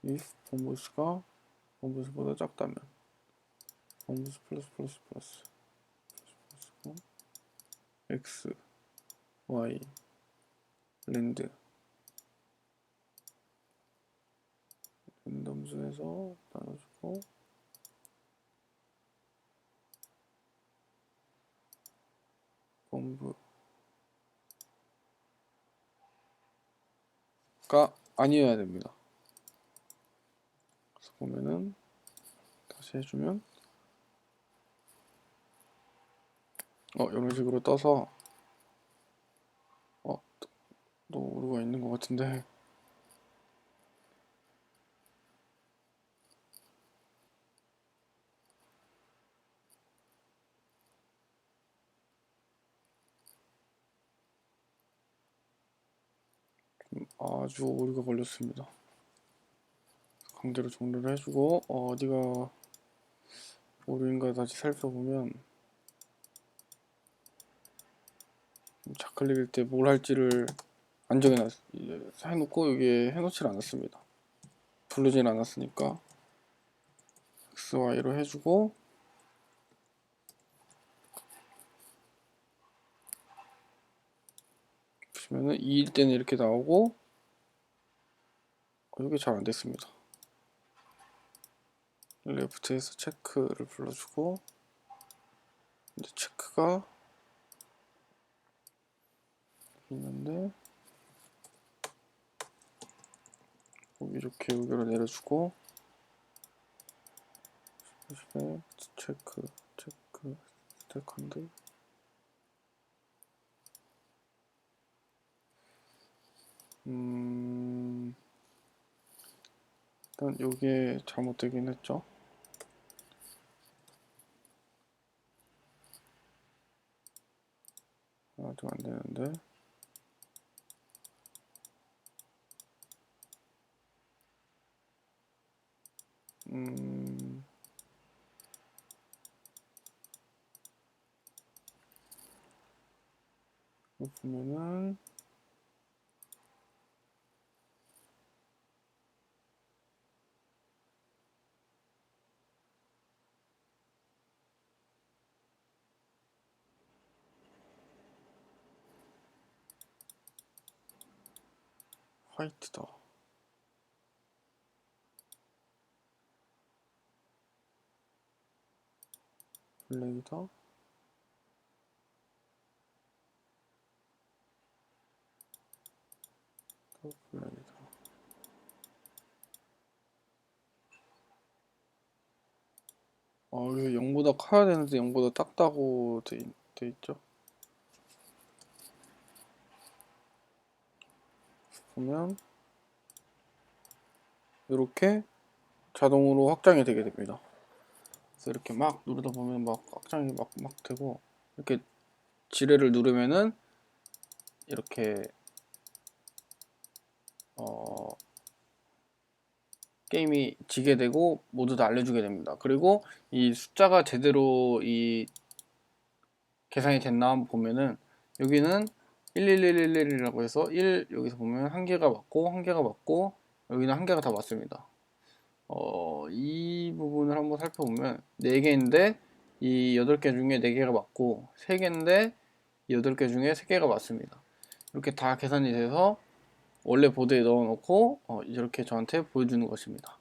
if 본부수가 본부수보다 작다면 본부수 플러스 x y 랜덤수에서 나눠주고 본부가 아니어야 됩니다. 그래서 보면은 다시 해주면 이런 식으로 떠서 또 오류가 있는 것 같은데 아주 오류가 걸렸습니다. 강제로 종료를 해주고 어디가 오류인가 다시 살펴보면 좌클릭일 때 뭘 할지를 안 해놓고 여기에 해놓질 않았습니다. 부르진 않았으니까 x, y로 해주고 보시면은 2일 때는 이렇게 나오고 이게 잘 안됐습니다. 레프트에서 체크를 불러주고 이제 체크가 있는데 이렇게 여기로 내려주고 체크 스택한드 일단 요게 잘못되긴 했죠. 아직 안되는데 보면은 화이트다. 블랙이다. 또 블랙이다. 이거 0보다 커야 되는데 0보다 작다고 돼 있죠. 보면 이렇게 자동으로 확장이 되게 됩니다. 그래서 이렇게 막 누르다 보면 막 확장이 막 되고 이렇게 지뢰를 누르면은 이렇게 게임이 지게 되고 모두 다 알려주게 됩니다. 그리고 이 숫자가 제대로 이 계산이 됐나 한번 보면은 여기는 11111이라고 해서 1 여기서 보면 한 개가 맞고 한 개가 맞고 여기는 한 개가 다 맞습니다. 이 부분을 한번 살펴보면 4개인데 이 8개 중에 4개가 맞고 3개인데 이 8개 중에 3개가 맞습니다. 이렇게 다 계산이 돼서 원래 보드에 넣어놓고 이렇게 저한테 보여주는 것입니다.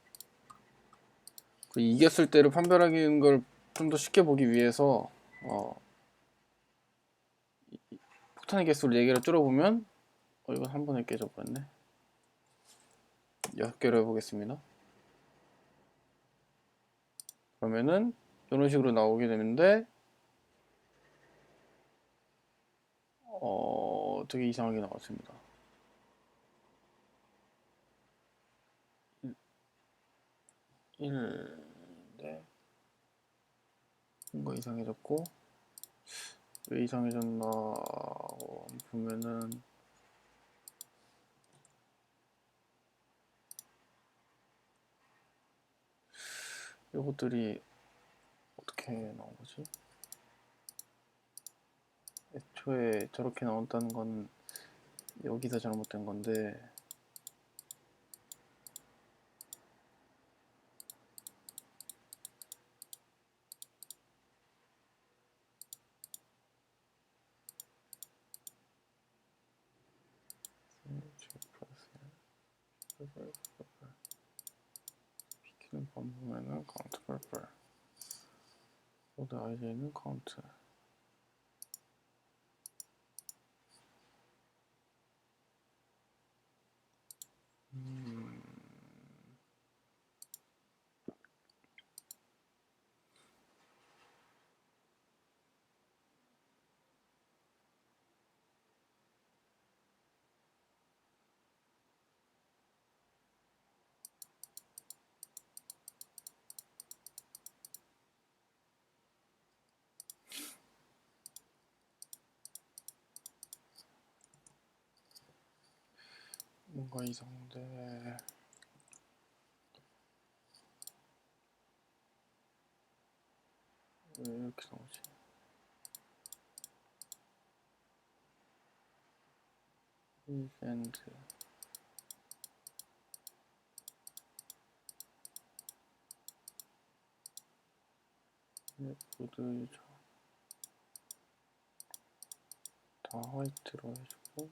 이겼을 때를 판별하는 걸 좀 더 쉽게 보기 위해서 폭탄의 개수를 4개로 줄여보면 이건 한 번에 깨져버렸네. 6개로 해보겠습니다. 그러면은 이런 식으로 나오게 되는데 되게 이상하게 나왔습니다. 1인데 뭔가 이상해졌고 왜 이상해졌나 보면은 이것들이 어떻게 나온 거지? 애초에 저렇게 나온다는 건 여기서 잘못된 건데 비키는 번 보면은 카운트 펄펄 코드 IJ는 카운트 뭔가 이상한데 왜 이렇게 나오지? 이벤트 보드 유저 다 화이트로 해주고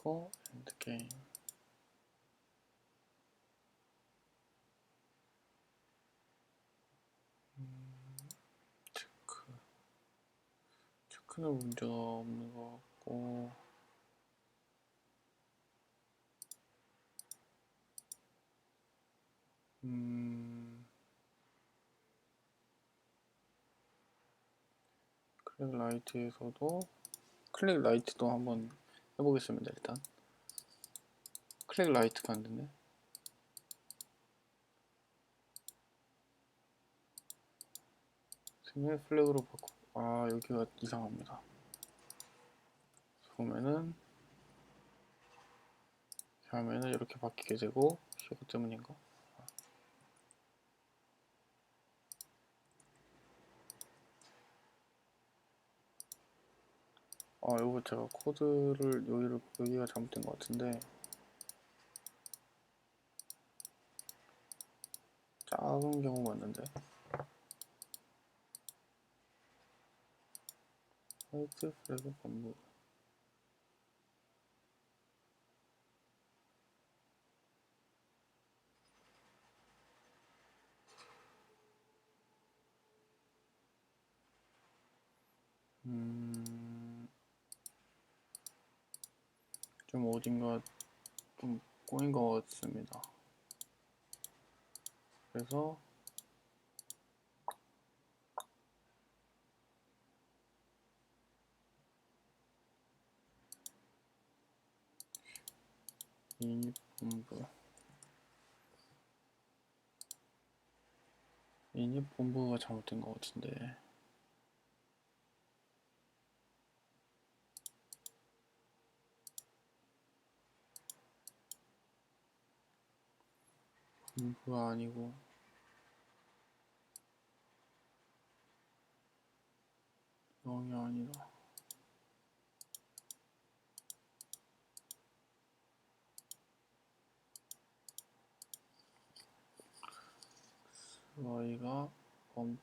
스코 엔드 게임 체크는 문제가 없는 것 같고 클릭 라이트에서도 클릭 라이트도 한번 해보겠습니다. 일단 클릭 라이트가 안 되네. 생일 플래그로 바꾸고 여기가 이상합니다. 보면은 화면은 이렇게 바뀌게 되고 이것 때문인가? 이거 제가 코드를 여기가 잘못된 것 같은데 작은 경우 맞는데 화이트 플래그 본부 좀 어딘가 좀 꼬인 것 같습니다. 그래서 이닛 본부가 잘못된 것 같은데 본부가 아니고 영이 아니라 y가 범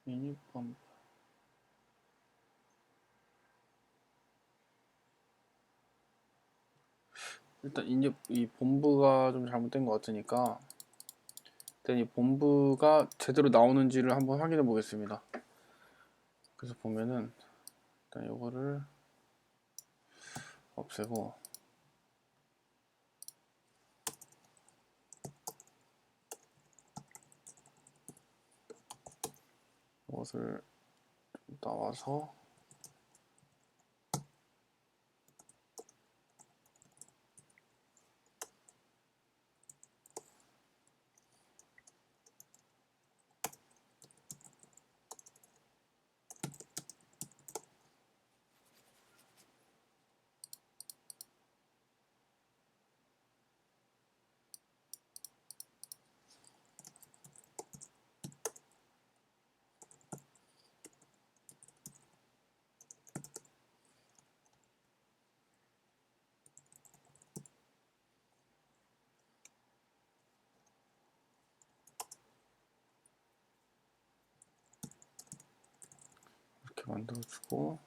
미니 범 일단 이제 이 본부가 좀 잘못된 것 같으니까 일단 이 본부가 제대로 나오는지를 한번 확인해 보겠습니다. 그래서 보면은 일단 이거를 없애고 이것을 나와서 이렇게 만들어주고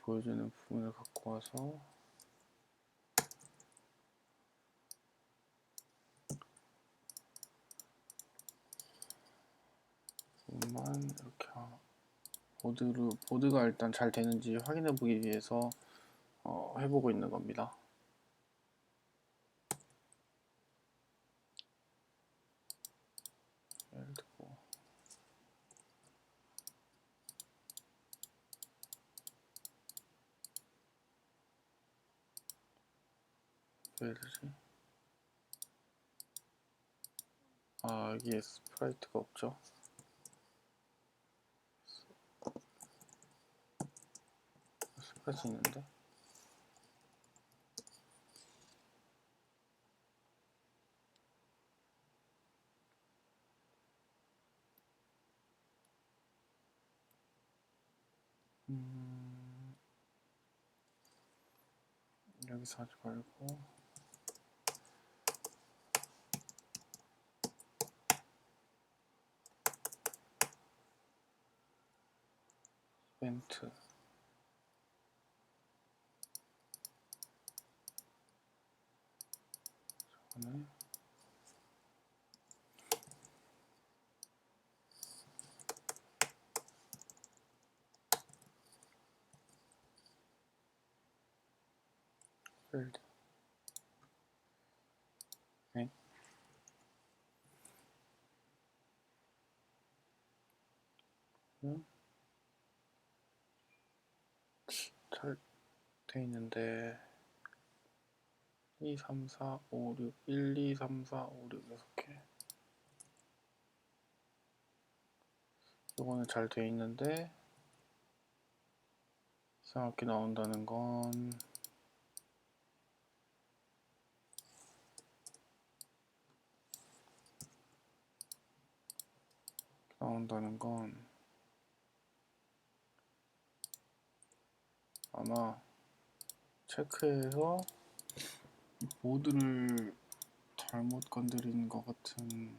보여주는 부분을 갖고 와서 부분만 이렇게 보드가 일단 잘 되는지 확인해 보기 위해서 해보고 있는 겁니다. 예를 들고 왜 이러지? 아 여기에 스프라이트가 없죠. 스프라이트 있는데 여기서 하지 말고 이벤트 저거는 필드 네. 잘 돼 있는데 2, 3, 4, 5, 6 1, 2, 3, 4, 5, 6 6개 이거는 잘 돼 있는데 이상하게 나온다는 건 아마 체크해서 보드를 잘못 건드린 것 같은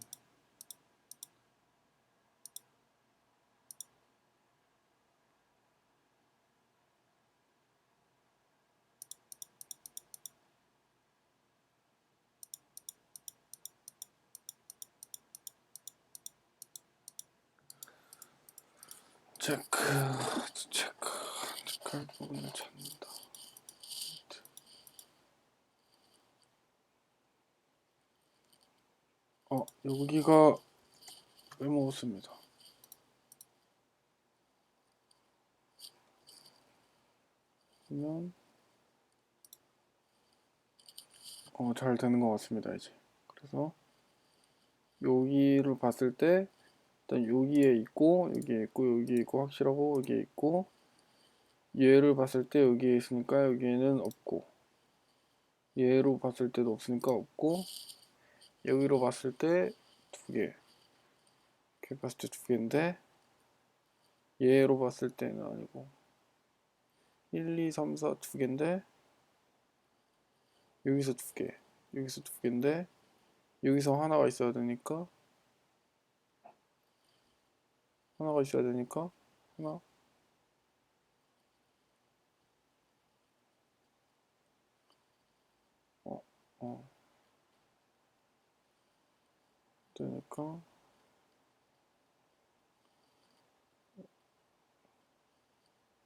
체크할 부분을 찾는다. 여기가 왜 먹었습니다. 그러면 잘 되는 것 같습니다. 이제 그래서 여기를 봤을 때 일단 여기에 있고 여기에 있고 여기에 있고 확실하고 여기에 있고, 얘를 봤을 때 여기에 있으니까 여기에는 없고, 얘로 봤을 때도 없으니까 없고, 여기로 봤을 때 두 개, 이렇게 봤을 때 두 개인데 얘로 봤을 때는 아니고 1, 2, 3, 4 두 개인데 여기서 두 개, 여기서 두 개인데 여기서 하나가 있어야 되니까 하나, 어, 어, 되니까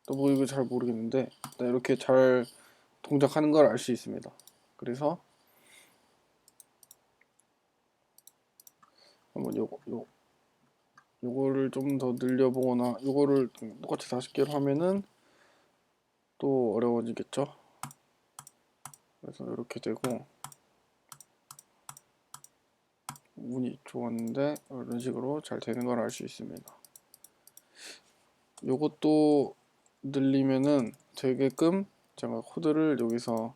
또 뭐 이거 잘 모르겠는데 일단 이렇게 잘 동작하는 걸 알 수 있습니다. 그래서 한번 요거를 좀 더 늘려보거나 요거를 똑같이 40개로 하면은 또 어려워지겠죠. 그래서 이렇게 되고, 운이 좋았는데 이런 식으로 잘 되는 걸 알 수 있습니다. 요것도 늘리면은 되게끔 제가 코드를 여기서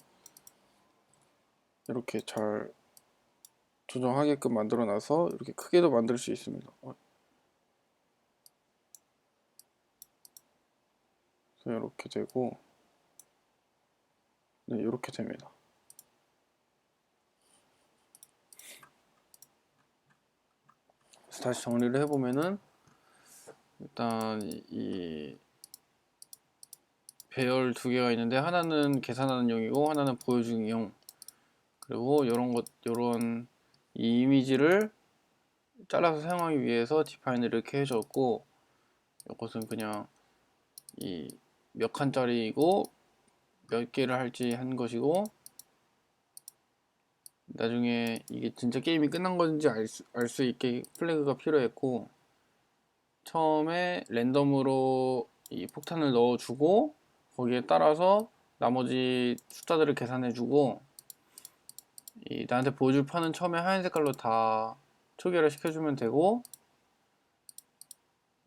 이렇게 잘 조정하게끔 만들어 놔서 이렇게 크게도 만들 수 있습니다. 그래서 이렇게 되고, 네, 이렇게 됩니다. 그래서 다시 정리를 해보면은 일단 이 배열 두 개가 있는데 하나는 계산하는 용이고 하나는 보여주기 용. 그리고 요런 이 이미지를 잘라서 사용하기 위해서 디파인을 이렇게 해줬고, 이것은 그냥 이 몇 칸짜리이고 몇 개를 할지 한 것이고, 나중에 이게 진짜 게임이 끝난 건지 알 수 있게 플래그가 필요했고, 처음에 랜덤으로 이 폭탄을 넣어주고 거기에 따라서 나머지 숫자들을 계산해주고, 이 나한테 보여줄 판은 처음에 하얀 색깔로 다 초기화를 시켜주면 되고,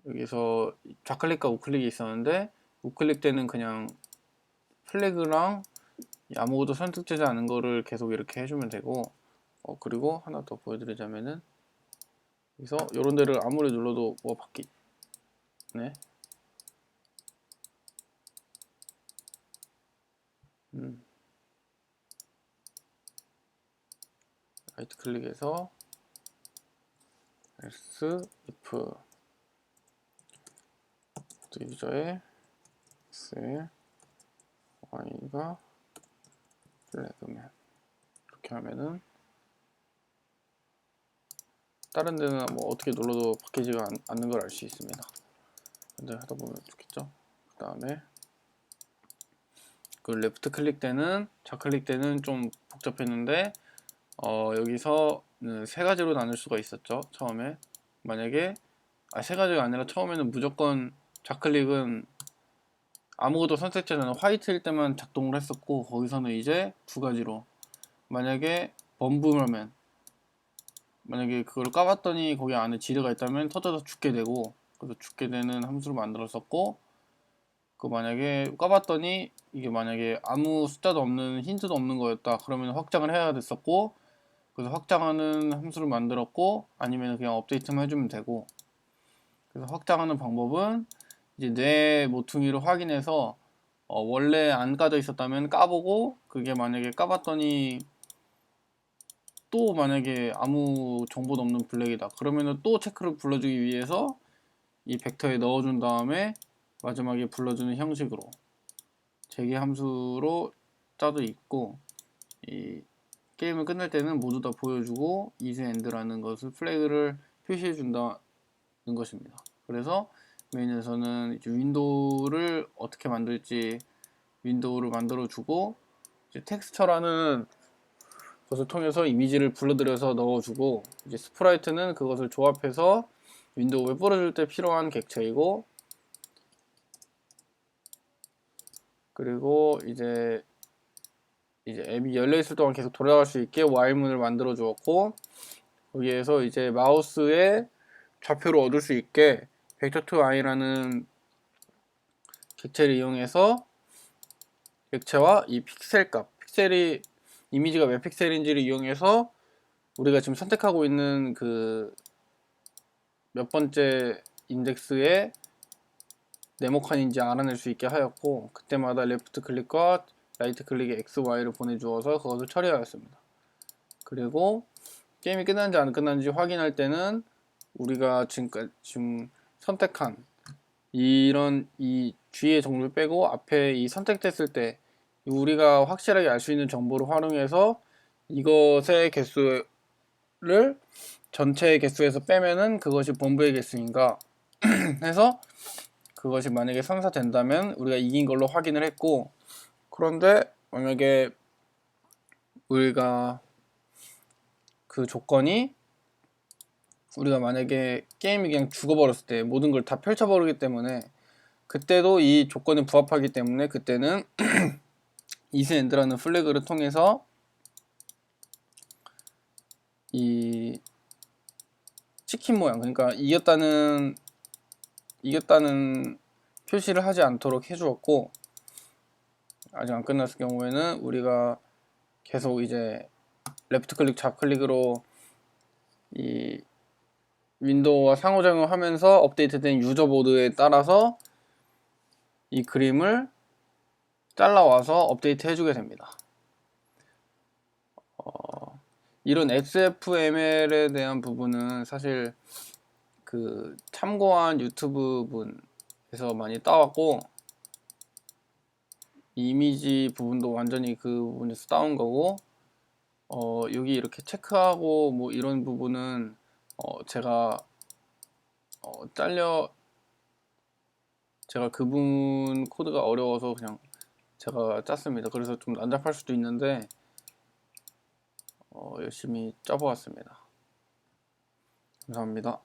여기서 좌클릭과 우클릭이 있었는데 우클릭 때는 그냥 플래그랑 아무것도 선택되지 않은 거를 계속 이렇게 해주면 되고, 그리고 하나 더 보여드리자면은 여기서 요런 데를 아무리 눌러도 뭐 바뀌네. 라이트 클릭해서 else if 유저의 x의 y가 플래그면, 이렇게 하면은 다른 데는 뭐 어떻게 눌러도 바뀌지가 않는 걸 알 수 있습니다. 근데 하다 보면 좋겠죠. 그 다음에 그 레프트 클릭 때는, 좌클릭 때는 좀 복잡했는데 여기서 세 가지로 나눌 수가 있었죠. 처음에 만약에 세 가지가 아니라 처음에는 무조건 좌클릭은 아무것도 선택되지 않은 화이트일 때만 작동을 했었고, 거기서는 이제 두 가지로, 만약에 범브라면, 만약에 그걸 까봤더니 거기 안에 지뢰가 있다면 터져서 죽게 되고, 그래서 죽게 되는 함수를 만들었었고, 그 만약에 까봤더니 이게 만약에 아무 숫자도 없는, 힌트도 없는 거였다 그러면 확장을 해야 됐었고, 그래서 확장하는 함수를 만들었고, 아니면 그냥 업데이트만 해주면 되고. 그래서 확장하는 방법은 이제 내 모퉁이를 확인해서 원래 안 까져 있었다면 까보고, 그게 만약에 까봤더니 또 만약에 아무 정보도 없는 블랙이다 그러면은 또 체크를 불러주기 위해서 이 벡터에 넣어준 다음에 마지막에 불러주는 형식으로 재개 함수로 짜져 있고, 이 게임을 끝날 때는 모두 다 보여주고 is end라는 것을 플래그를 표시해 준다는 것입니다. 그래서 메인에서는 이제 윈도우를 어떻게 만들지, 윈도우를 만들어 주고, 이제 텍스처라는 것을 통해서 이미지를 불러들여서 넣어주고, 이제 스프라이트는 그것을 조합해서 윈도우에 뿌려줄 때 필요한 객체이고, 그리고 이제 앱이 열려 있을 동안 계속 돌아갈 수 있게 while문을 만들어 주었고, 거기에서 이제 마우스의 좌표를 얻을 수 있게 vector2i라는 객체를 이용해서 객체와 이 픽셀 값, 픽셀이 이미지가 몇 픽셀인지를 이용해서 우리가 지금 선택하고 있는 그 몇 번째 인덱스에 네모칸인지 알아낼 수 있게 하였고, 그때마다 레프트 클릭과 라이트 클릭의 X, Y를 보내주어서 그것을 처리하였습니다. 그리고 게임이 끝났는지 안 끝났는지 확인할 때는 우리가 지금 선택한 이 G의 종류를 빼고 앞에 이 선택됐을 때 우리가 확실하게 알 수 있는 정보를 활용해서 이것의 개수를 전체의 개수에서 빼면은 그것이 본부의 개수인가 해서 그것이 만약에 성사된다면 우리가 이긴 걸로 확인을 했고, 그런데 만약에 우리가 그 조건이 우리가 만약에 게임이 그냥 죽어버렸을 때 모든 걸 다 펼쳐버리기 때문에 그때도 이 조건에 부합하기 때문에 그때는 isEnd라는 플래그를 통해서 이 치킨 모양, 그러니까 이겼다는 표시를 하지 않도록 해주었고, 아직 안 끝났을 경우에는 우리가 계속 이제 레프트 클릭 좌클릭으로 이 윈도우와 상호작용을 하면서 업데이트된 유저 보드에 따라서 이 그림을 잘라와서 업데이트 해주게 됩니다. 이런 XFML에 대한 부분은 사실 그 참고한 유튜브 분에서 많이 따왔고, 이미지 부분도 완전히 그 부분에서 따온 거고, 여기 이렇게 체크하고 뭐 이런 부분은 제가 제가 그분 코드가 어려워서 그냥 제가 짰습니다. 그래서 좀 난잡할 수도 있는데 열심히 짜보았습니다. 감사합니다.